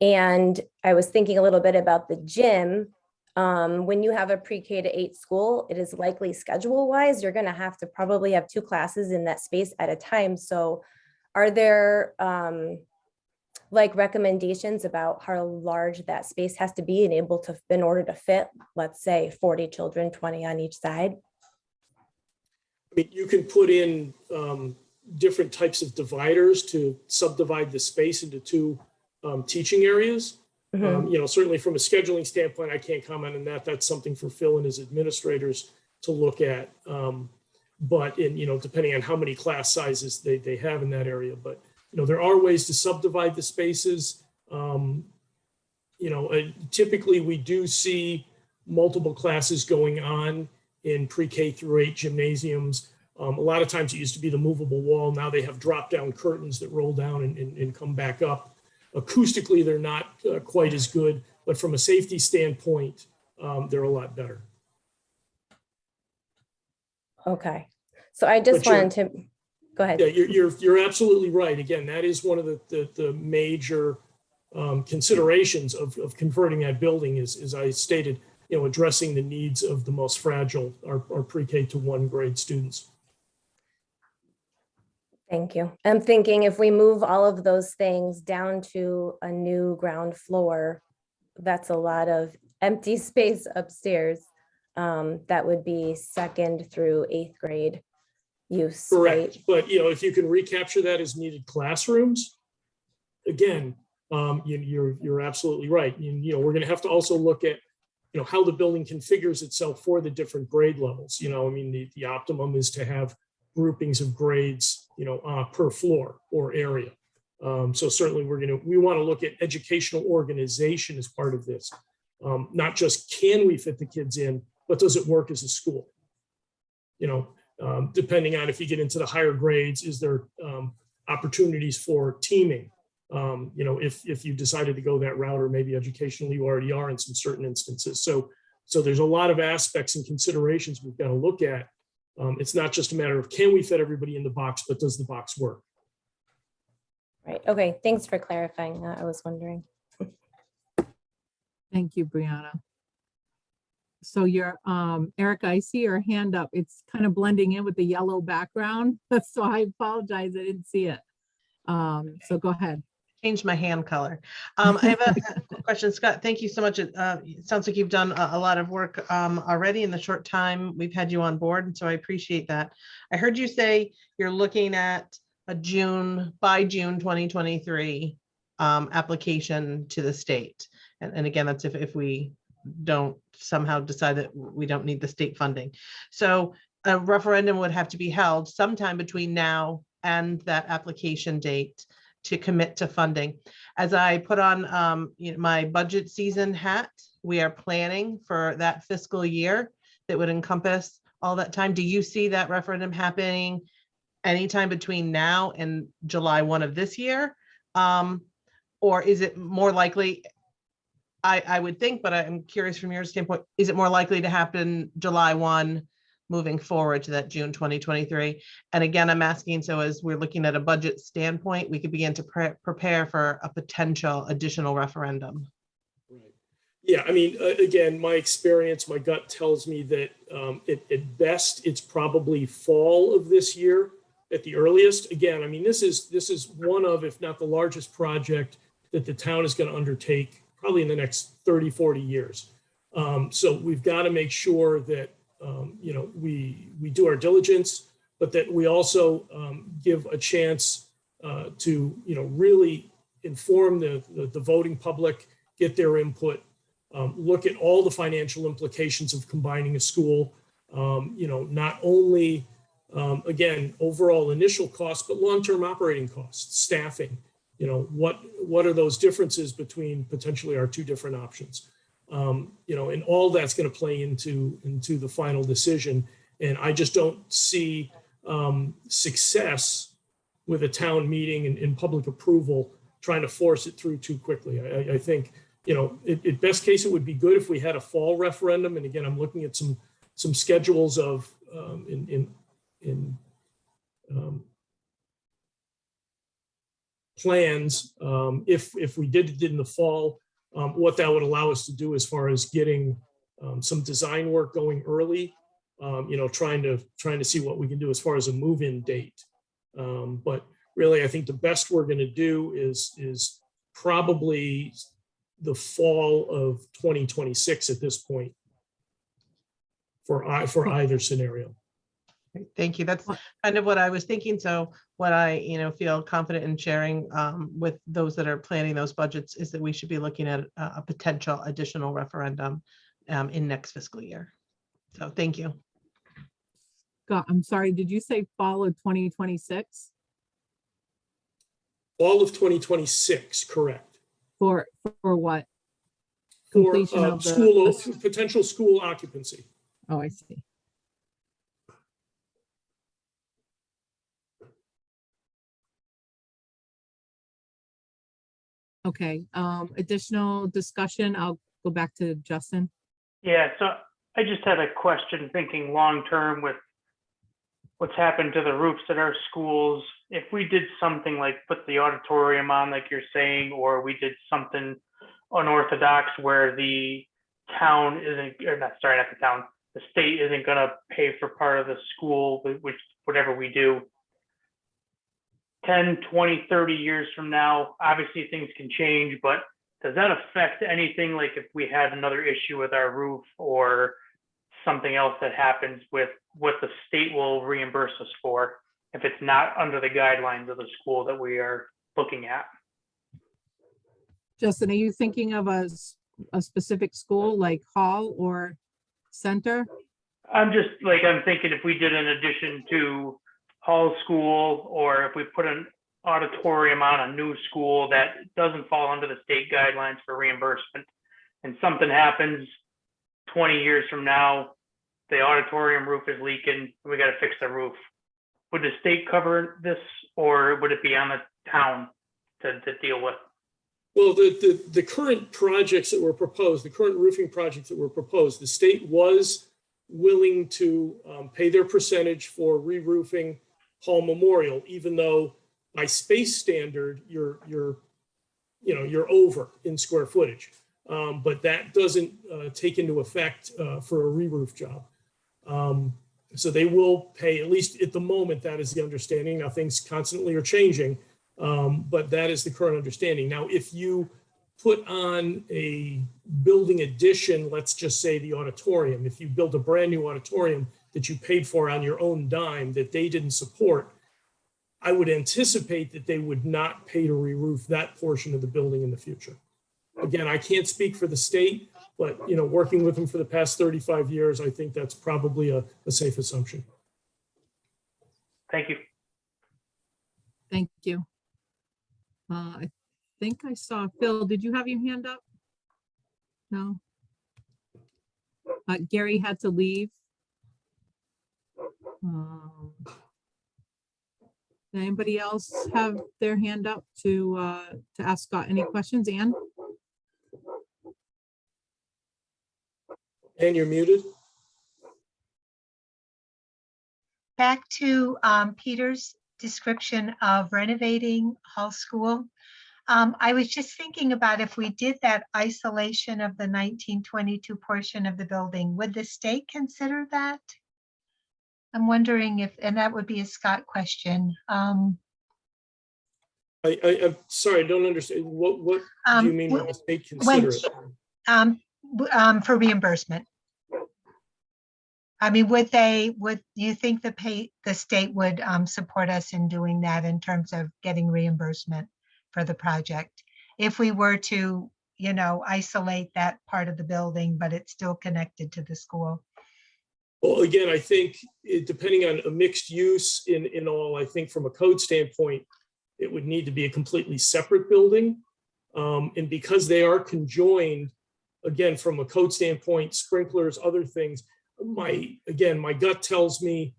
And I was thinking a little bit about the gym. When you have a pre-K to 8 school, it is likely schedule wise, you're going to have to probably have 2 classes in that space at a time. So are there like recommendations about how large that space has to be and in order to fit, let's say 40 children, 20 on each side? I mean, you can put in different types of dividers to subdivide the space into 2 teaching areas. Certainly from a scheduling standpoint, I can't comment on that. That's something for Phil and his administrators to look at. But depending on how many class sizes they have in that area, but there are ways to subdivide the spaces. Typically we do see multiple classes going on in pre-K through 8 gymnasiums. A lot of times it used to be the movable wall. Now they have drop-down curtains that roll down and come back up. Acoustically, they're not quite as good, but from a safety standpoint, they're a lot better. Okay, so I just wanted to go ahead. Yeah, you're absolutely right. Again, that is one of the major considerations of converting that building is, as I stated, addressing the needs of the most fragile, our pre-K to 1 grade students. Thank you. I'm thinking if we move all of those things down to a new ground floor, that's a lot of empty space upstairs. That would be 2nd through 8th grade use. Correct. Right? But if you can recapture that as needed classrooms, again, you're absolutely right. We're going to have to also look at how the building configures itself for the different grade levels. The optimum is to have groupings of grades per floor or area. So certainly we want to look at educational organization as part of this. Not just can we fit the kids in, but does it work as a school? Depending on if you get into the higher grades, is there opportunities for teaming? If you decided to go that route, or maybe educationally you already are in some certain instances. So there's a lot of aspects and considerations we've got to look at. It's not just a matter of can we fit everybody in the box, but does the box work? Right. Okay. Thanks for clarifying that. I was wondering. Thank you, Brianna. So Erica, I see your hand up. It's kind of blending in with the yellow background. So I apologize. I didn't see it. So go ahead. Change my hand color. I have a question, Scott. Thank you so much. It sounds like you've done a lot of work already in the short time we've had you on board, and so I appreciate that. I heard you say you're looking at a by June 2023 application to the state, and again, that's if we don't somehow decide that we don't need the state funding. So a referendum would have to be held sometime between now and that application date to commit to funding. As I put on my budget season hat, we are planning for that fiscal year that would encompass all that time. Do you see that referendum happening anytime between now and July 1 of this year? Or is it more likely I would think, but I'm curious from your standpoint, is it more likely to happen July 1 moving forward to that June 2023? And again, I'm asking, so as we're looking at a budget standpoint, we could begin to prepare for a potential additional referendum. Right. Yeah, I mean, again, my experience, my gut tells me that at best, it's probably fall of this year at the earliest. Again, I mean, this is one of, if not the largest project that the town is going to undertake probably in the next 30, 40 years. So we've got to make sure that, you know, we do our diligence, but that we also give a chance to, you know, really inform the voting public, get their input, look at all the financial implications of combining a school, you know, not only, again, overall initial costs, but long-term operating costs, staffing, you know, what are those differences between potentially our two different options? You know, and all that's going to play into the final decision. And I just don't see success with a town meeting and public approval trying to force it through too quickly. I think, you know, at best case, it would be good if we had a fall referendum. And again, I'm looking at some schedules of plans, if we did it in the fall, what that would allow us to do as far as getting some design work going early, you know, trying to see what we can do as far as a move-in date. But really, I think the best we're going to do is probably the fall of 2026 at this point for either scenario. Thank you. That's kind of what I was thinking. So what I, you know, feel confident in sharing with those that are planning those budgets is that we should be looking at a potential additional referendum in next fiscal year. So thank you. God, I'm sorry, did you say fall of 2026? Fall of 2026, correct. For what? For Completion of the school, potential school occupancy. Oh, I see. Okay, additional discussion. I'll go back to Justin. Yeah, so I just had a question thinking long-term with what's happened to the roofs at our schools. If we did something like put the auditorium on, like you're saying, or we did something unorthodox where the town isn't, or not, sorry, not the town, the state isn't gonna pay for part of the school, which whatever we do, 10, 20, 30 years from now, obviously things can change, but does that affect anything? Like if we had another issue with our roof or something else that happens with what the state will reimburse us for if it's not under the guidelines of the school that we are looking at? Justin, are you thinking of a specific school like Hall or Center? I'm thinking if we did an addition to Hall School, or if we put an auditorium on a new school that doesn't fall under the state guidelines for reimbursement, and something happens 20 years from now, the auditorium roof is leaking, and we got to fix the roof. Would the state cover this, or would it be on the town to deal with? Well, the current projects that were proposed, the current roofing projects that were proposed, the state was willing to pay their percentage for re-roofing Hall Memorial, even though by space standard, you're over in square footage. But that doesn't take into effect for a re-roof job. So they will pay, at least at the moment, that is the understanding. Now things constantly are changing, but that is the current understanding. Now, if you put on a building addition, let's just say the auditorium, if you build a brand new auditorium that you paid for on your own dime that they didn't support, I would anticipate that they would not pay to re-roof that portion of the building in the future. Again, I can't speak for the state, but working with them for the past 35 years, I think that's probably a safe assumption. Thank you. Thank you. I think I saw Phil. Did you have your hand up? No. Gary had to leave. Does anybody else have their hand up to ask Scott any questions? Ann? And you're muted. Back to Peter's description of renovating Hall School. I was just thinking about if we did that isolation of the 1922 portion of the building, would the state consider that? I'm wondering if, and that would be a Scott question. I'm sorry, I don't understand. What do you mean when the state consider it? For reimbursement. I mean, would you think the state would support us in doing that in terms of getting reimbursement for the project? If we were to, isolate that part of the building, but it's still connected to the school? Well, again, I think depending on a mixed use in all, I think from a code standpoint, it would need to be a completely separate building. And because they are conjoined, again, from a code standpoint, sprinklers, other things, my gut tells me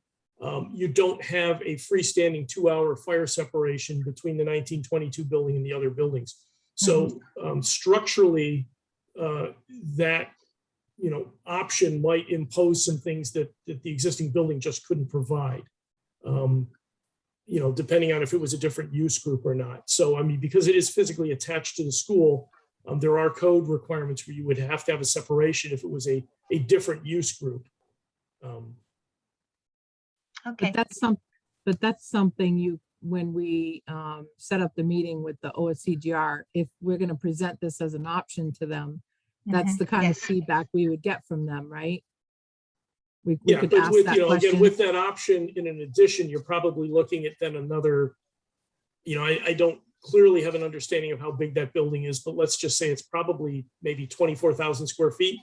you don't have a freestanding 2-hour fire separation between the 1922 building and the other buildings. So structurally, that option might impose some things that the existing building just couldn't provide. Depending on if it was a different use group or not. So, I mean, because it is physically attached to the school, there are code requirements where you would have to have a separation if it was a different use group. Okay. But that's something when we set up the meeting with the OSCGR, if we're going to present this as an option to them, that's the kind of feedback we would get from them, right? We could but ask with, that question. again, with that option in an addition, you're probably looking at then another, I don't clearly have an understanding of how big that building is, but let's just say it's probably maybe 24,000 square feet.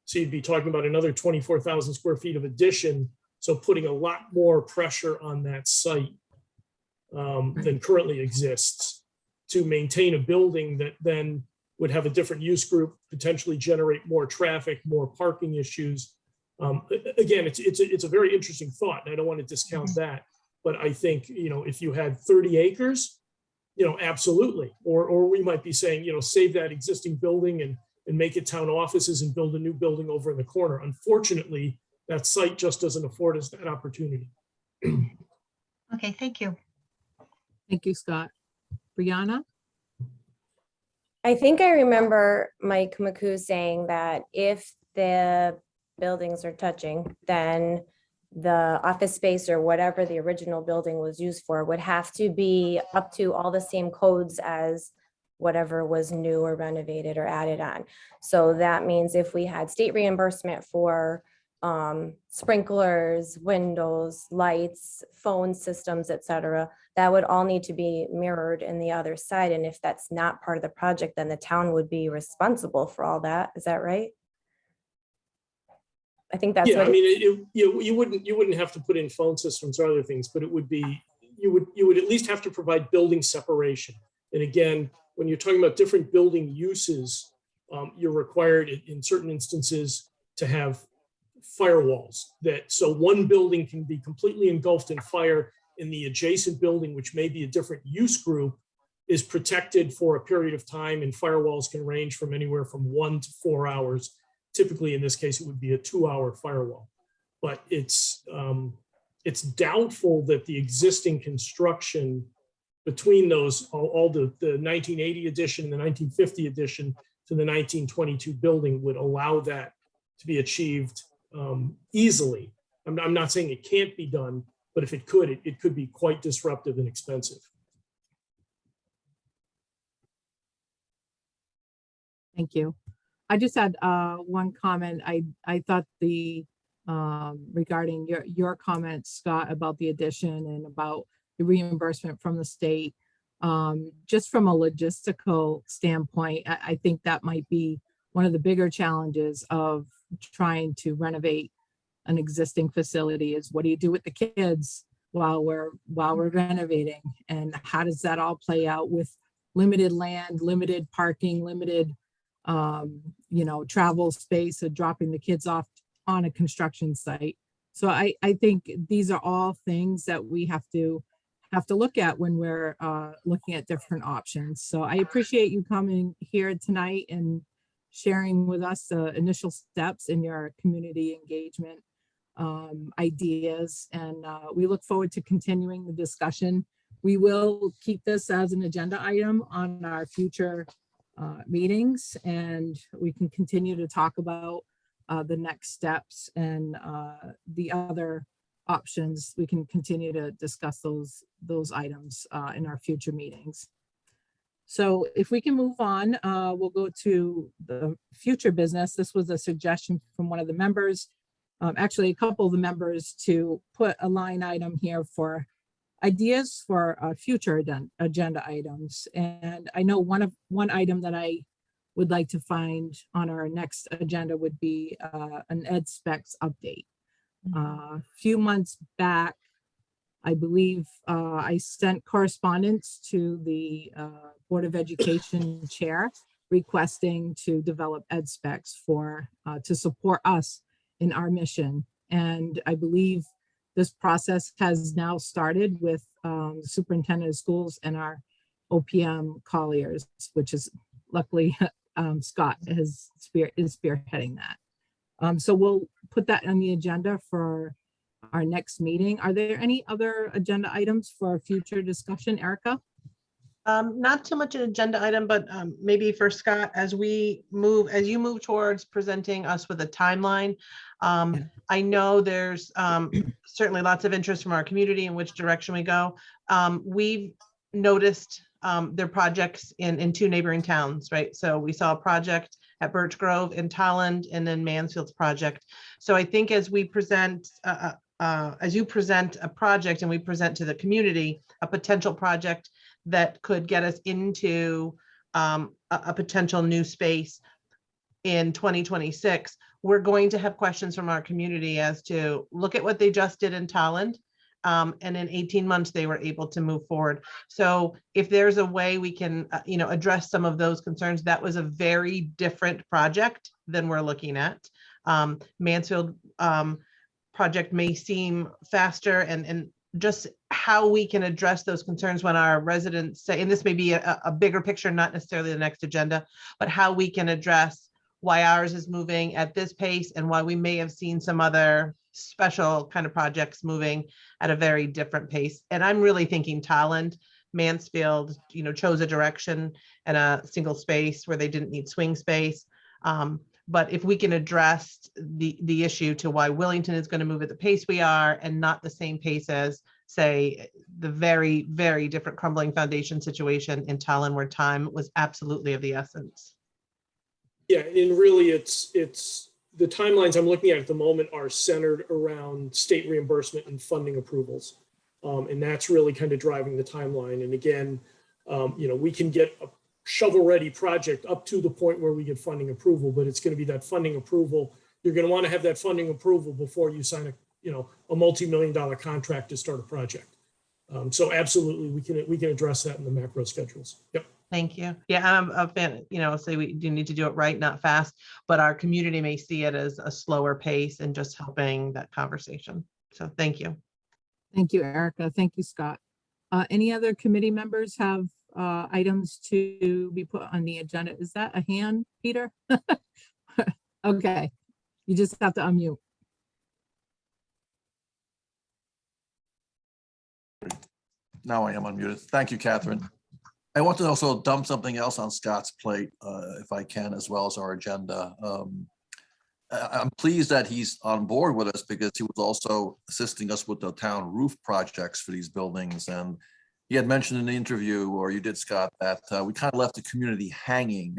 So you'd be talking about another 24,000 square feet of addition. So putting a lot more pressure on that site than currently exists to maintain a building that then would have a different use group, potentially generate more traffic, more parking issues. Again, it's a very interesting thought, and I don't want to discount that. But I think, if you had 30 acres, absolutely. Or we might be saying, save that existing building and make it town offices and build a new building over in the corner. Unfortunately, that site just doesn't afford us that opportunity. Okay, thank you. Thank you, Scott. Brianna? I think I remember Mike McCoo saying that if the buildings are touching, then the office space or whatever the original building was used for would have to be up to all the same codes as whatever was new or renovated or added on. So that means if we had state reimbursement for sprinklers, windows, lights, phone systems, etc., that would all need to be mirrored in the other side. And if that's not part of the project, then the town would be responsible for all that. Is that right? I think that's what. I mean, you wouldn't have to put in phone systems or other things, but it would be you would at least have to provide building separation. And again, when you're talking about different building uses, you're required in certain instances to have firewalls so one building can be completely engulfed in fire, and the adjacent building, which may be a different use group, is protected for a period of time, and firewalls can range from anywhere from 1 to 4 hours. Typically, in this case, it would be a 2-hour firewall. But it's doubtful that the existing construction between those, all the 1980 edition and the 1950 edition to the 1922 building would allow that to be achieved easily. I'm not saying it can't be done, but if it could be quite disruptive and expensive. Thank you. I just had one comment. I thought regarding your comments, Scott, about the addition and about the reimbursement from the state, just from a logistical standpoint, I think that might be one of the bigger challenges of trying to renovate an existing facility is what do you do with the kids while we're renovating, and how does that all play out with limited land, limited parking, limited travel space of dropping the kids off on a construction site. So I think these are all things that we have to look at when we're looking at different options. So I appreciate you coming here tonight and sharing with us the initial steps in your community engagement ideas. And we look forward to continuing the discussion. We will keep this as an agenda item on our future meetings, and we can continue to talk about the next steps and the other options. We can continue to discuss those items in our future meetings. So if we can move on, we'll go to the future business. This was a suggestion from one of the members, actually a couple of the members, to put a line item here for ideas for future agenda items. And I know one item that I would like to find on our next agenda would be an ed specs update. A few months back, I believe I sent correspondence to the Board of Education chair requesting to develop ed specs to support us in our mission. And I believe this process has now started with the superintendent of schools and our OPM colliers, which is luckily Scott is spearheading that. So we'll put that on the agenda for our next meeting. Are there any other agenda items for future discussion, Erica? Not too much an agenda item, but maybe for Scott, as you move towards presenting us with a timeline, I know there's certainly lots of interest from our community in which direction we go. We've noticed their projects in two neighboring towns, right? So we saw a project at Birch Grove in Tolland, and then Mansfield's project. So I think as we present, as you present a project and we present to the community a potential project that could get us into a potential new space in 2026, we're going to have questions from our community as to look at what they just did in Tolland. And in 18 months, they were able to move forward. So if there's a way we can, address some of those concerns, that was a very different project than we're looking at. Mansfield project may seem faster, and just how we can address those concerns when our residents say, and this may be a bigger picture, not necessarily the next agenda, but how we can address why ours is moving at this pace and why we may have seen some other special kind of projects moving at a very different pace. And I'm really thinking Tolland, Mansfield, chose a direction and a single space where they didn't need swing space. But if we can address the issue to why Willington is going to move at the pace we are and not the same pace as, say, the very, very different crumbling foundation situation in Tolland, where time was absolutely of the essence. Yeah, and really it's the timelines I'm looking at the moment are centered around state reimbursement and funding approvals. And that's really kind of driving the timeline. And again, we can get a shovel-ready project up to the point where we get funding approval, but it's going to be that funding approval. You're going to want to have that funding approval before you sign a multi-million-dollar contract to start a project. So absolutely, we can address that in the macro schedules. Yep. Thank you. Yeah, I'm a fan, say we do need to do it right, not fast, but our community may see it as a slower pace and just helping that conversation. So thank you. Thank you, Erica. Thank you, Scott. Any other committee members have items to be put on the agenda? Is that a hand, Peter? Okay, you just have to unmute. Now I am unmuted. Thank you, Catherine. I want to also dump something else on Scott's plate, if I can, as well as our agenda. I'm pleased that he's on board with us because he was also assisting us with the town roof projects for these buildings. And he had mentioned in the interview, or you did, Scott, that we kind of left the community hanging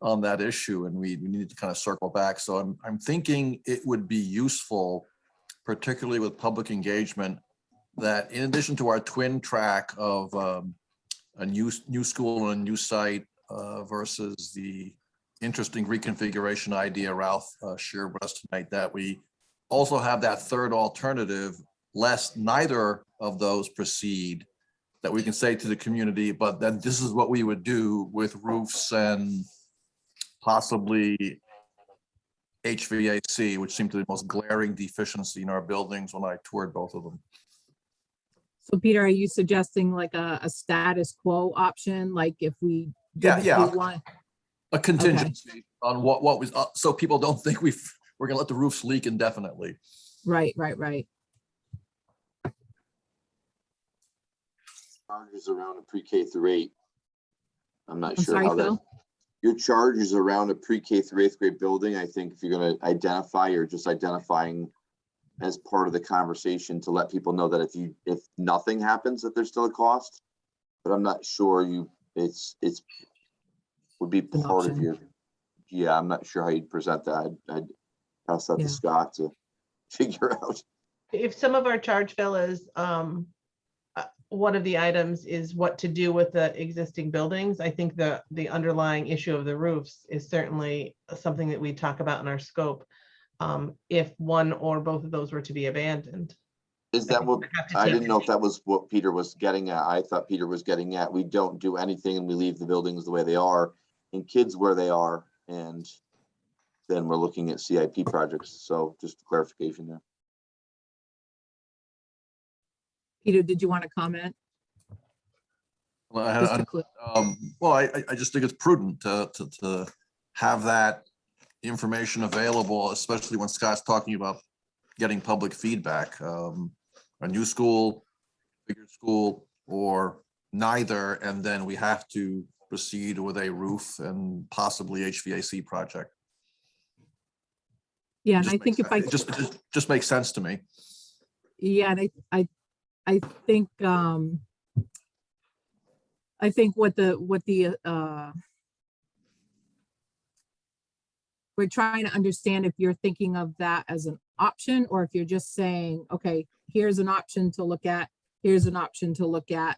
on that issue, and we needed to kind of circle back. So I'm thinking it would be useful, particularly with public engagement, that in addition to our twin track of a new school and a new site versus the interesting reconfiguration idea Ralph shared with us tonight, that we also have that third alternative, lest neither of those proceed, that we can say to the community, but then this is what we would do with roofs and possibly HVAC, which seemed to be the most glaring deficiency in our buildings when I toured both of them. So Peter, are you suggesting like a status quo option? Like if we Yeah. A contingency on what was, so people don't think we're gonna let the roofs leak indefinitely. Right. Charges around a pre-K through 8. I'm not I'm sure sorry, how that, Phil? your charges around a pre-K through 8th grade building, I think if you're gonna identify, you're just identifying as part of the conversation to let people know that if nothing happens, that there's still a cost. But I'm not sure it's would be An part of option. your, yeah, I'm not sure how you'd present that. I'd pass that Yeah. to Scott to figure out. If some of our charge bill is, one of the items is what to do with the existing buildings, I think the underlying issue of the roofs is certainly something that we talk about in our scope. If one or both of those were to be abandoned. Is that what, Have to I take didn't know it. if that was what Peter was getting at. I thought Peter was getting at, we don't do anything and we leave the buildings the way they are and kids where they are. And then we're looking at CIP projects. So just clarification there. Peter, did you want to comment? Well, Just to clear. Well, I just think it's prudent to have that information available, especially when Scott's talking about getting public feedback. A new school, bigger school, or neither, and then we have to proceed with a roof and possibly HVAC project. Yeah, and Just I think if I, it just makes sense to me. yeah, and I think what the we're trying to understand if you're thinking of that as an option, or if you're just saying, okay, here's an option to look at, here's an option to look at.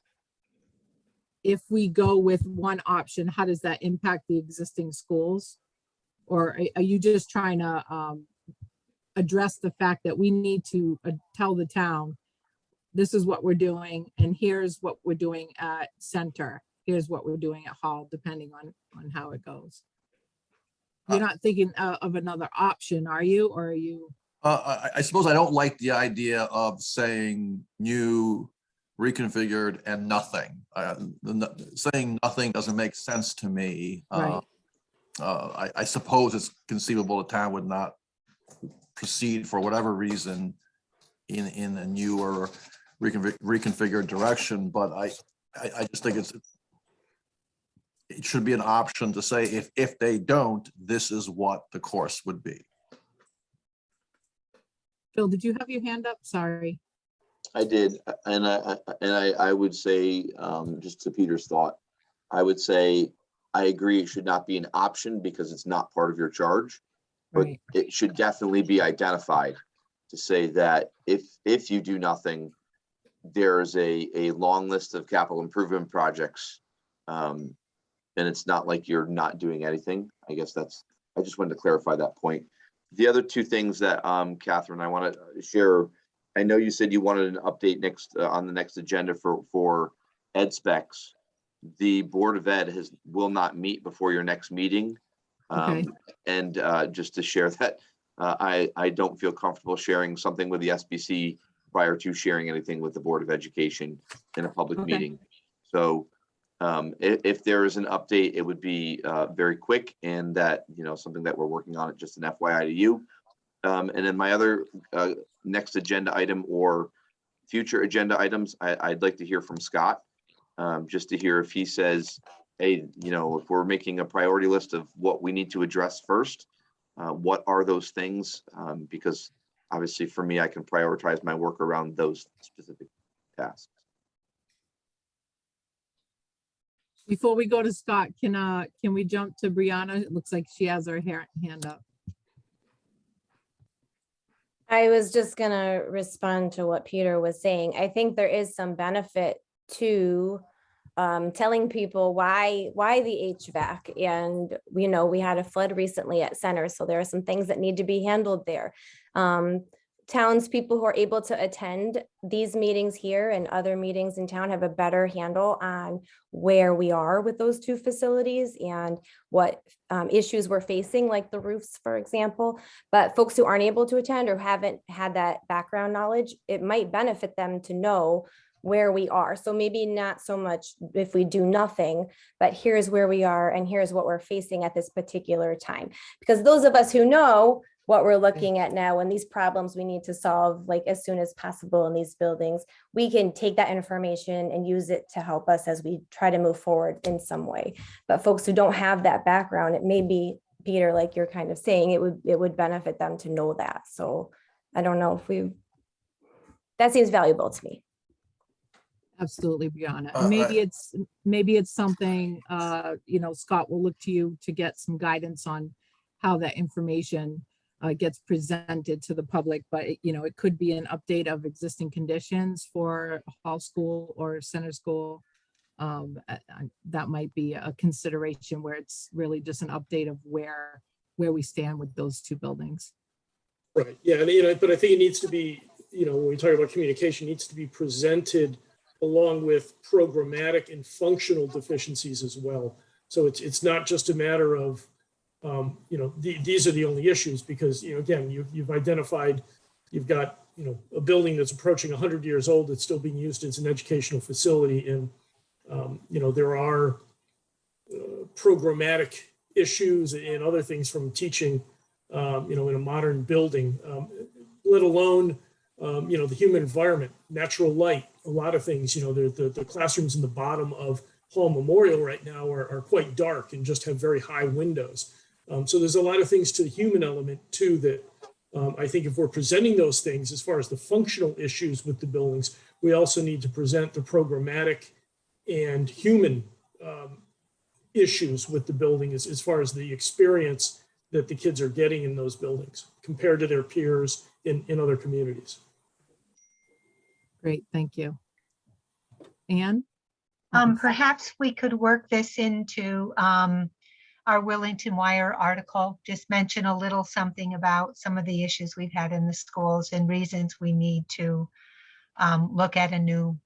If we go with one option, how does that impact the existing schools? Or are you just trying to address the fact that we need to tell the town, this is what we're doing, and here's what we're doing at Center, here's what we're doing at Hall, depending on how it goes? You're not thinking of another option, are you? Or are you? I suppose I don't like the idea of saying new, reconfigured, and nothing. Saying nothing doesn't make sense to me. Right. I suppose it's conceivable the town would not proceed for whatever reason in a new or reconfigured direction, but I just think it should be an option to say if they don't, this is what the course would be. Phil, did you have your hand up? Sorry. I did, and I would say, just to Peter's thought, I would say, I agree it should not be an option because it's not part of your charge, but Right. it should definitely be identified to say that if you do nothing, there's a long list of capital improvement projects. And it's not like you're not doing anything. I guess I just wanted to clarify that point. The other two things that, Catherine, I want to share. I know you said you wanted an update next on the next agenda for ed specs. The Board of Ed will not meet before your next meeting. Okay. And just to share that, I don't feel comfortable sharing something with the SBC prior to sharing anything with the Board of Education in a public Okay. meeting. So if there is an update, it would be very quick, and that, something that we're working on, just an FYI to you. And then my other next agenda item or future agenda items, I'd like to hear from Scott, just to hear if he says, hey, if we're making a priority list of what we need to address first, what are those things? Because obviously for me, I can prioritize my work around those specific tasks. Before we go to Scott, can we jump to Brianna? It looks like she has her hand up. I was just gonna respond to what Peter was saying. I think there is some benefit to telling people why the HVAC, and we had a flood recently at Center, so there are some things that need to be handled there. Townspeople who are able to attend these meetings here and other meetings in town have a better handle on where we are with those two facilities and what issues we're facing, like the roofs, for example. But folks who aren't able to attend or haven't had that background knowledge, it might benefit them to know where we are. So maybe not so much if we do nothing, but here's where we are and here's what we're facing at this particular time. Because those of us who know what we're looking at now and these problems we need to solve like as soon as possible in these buildings, we can take that information and use it to help us as we try to move forward in some way. But folks who don't have that background, it may be, Peter, like you're kind of saying, it would benefit them to know that. So I don't know if that seems valuable to me. Absolutely, Brianna. And maybe it's something, you know, Scott will look to you to get some guidance on how that information gets presented to the public, but you know, it could be an update of existing conditions for Hall School or Center School. That might be a consideration where it's really just an update of where we stand with those two buildings. Right, yeah, and, you know, but I think it needs to be, you know, when we talk about communication, it needs to be presented along with programmatic and functional deficiencies as well. So it's not just a matter of, you know, these are the only issues, because, you know, again, you've identified, you've got, you know, a building that's approaching 100 years old that's still being used as an educational facility. And, you know, there are programmatic issues and other things from teaching, you know, in a modern building, let alone, you know, the human environment, natural light, a lot of things, you know, the classrooms in the bottom of Hall Memorial right now are quite dark and just have very high windows. So there's a lot of things to the human element too that I think if we're presenting those things as far as the functional issues with the buildings, we also need to present the programmatic and human issues with the building as far as the experience that the kids are getting in those buildings compared to their peers in other communities. Great, thank you. Anne? Perhaps we could work this into our Willington Wire article, just mention a little something about some of the issues we've had in the schools and reasons we need to look at a new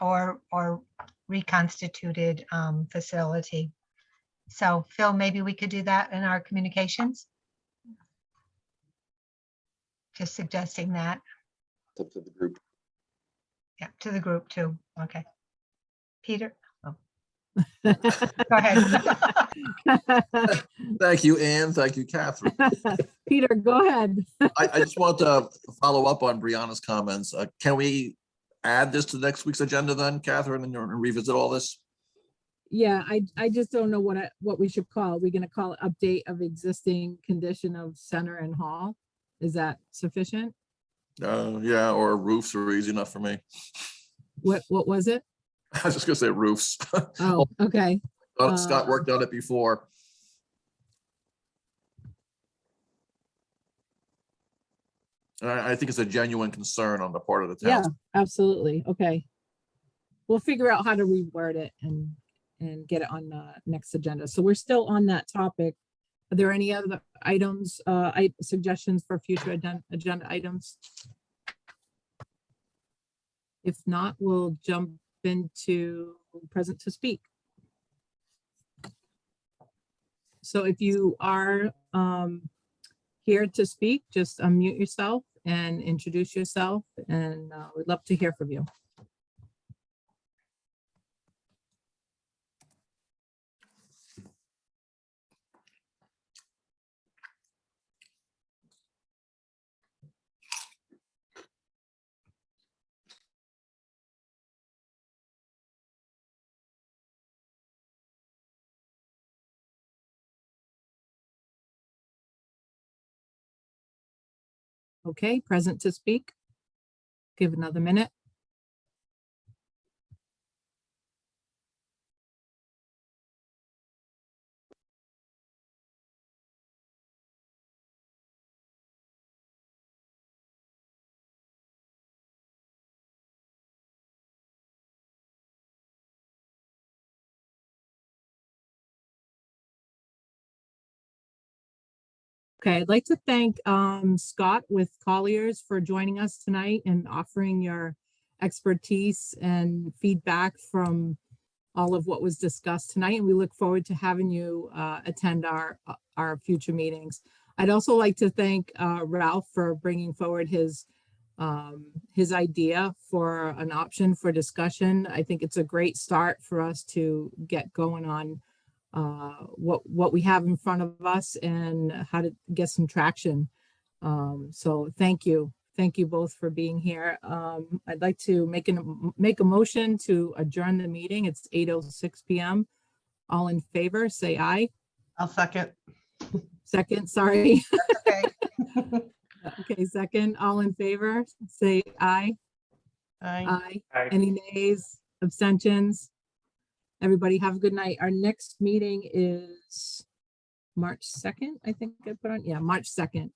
or reconstituted facility. So Phil, maybe we could do that in our communications. Just suggesting that. It's up to the group. Yeah, to the group too. Okay. Peter? Oh. Go ahead. Thank you, Ann. Thank you, Catherine. Peter, go ahead. I just want to follow up on Brianna's comments. Can we add this to next week's agenda then, Catherine, and revisit all this? Yeah, I just don't know what we should call. We're gonna call it update of existing condition of Center and Hall. Is that sufficient? Yeah, or roofs are easy enough for me. What was it? I was just gonna say roofs. Oh, okay. Scott worked on it before. And I think it's a genuine concern on the part of the Yeah, town. absolutely. Okay. We'll figure out how to reword it and get it on the next agenda. So we're still on that topic. Are there any other items, suggestions for future agenda items? If not, we'll jump into present to speak. So if you are here to speak, just unmute yourself and introduce yourself, and we'd love to hear from you. Okay, present to speak. Give another minute. Okay, I'd like to thank Scott with Colliers for joining us tonight and offering your expertise and feedback from all of what was discussed tonight. And we look forward to having you attend our future meetings. I'd also like to thank Ralph for bringing forward his his idea for an option for discussion. I think it's a great start for us to get going on what we have in front of us and how to get some traction. So thank you. Thank you both for being here. I'd like to make a motion to adjourn the meeting. It's 8:06 p.m. All in favor, say aye. I'll second. Second, sorry. Okay. Okay, second, all in favor, say aye. Aye. Aye. Aye. Any nays, abstentions? Everybody have a good night. Our next meeting is March 2nd, I think I put on, yeah, March 2nd.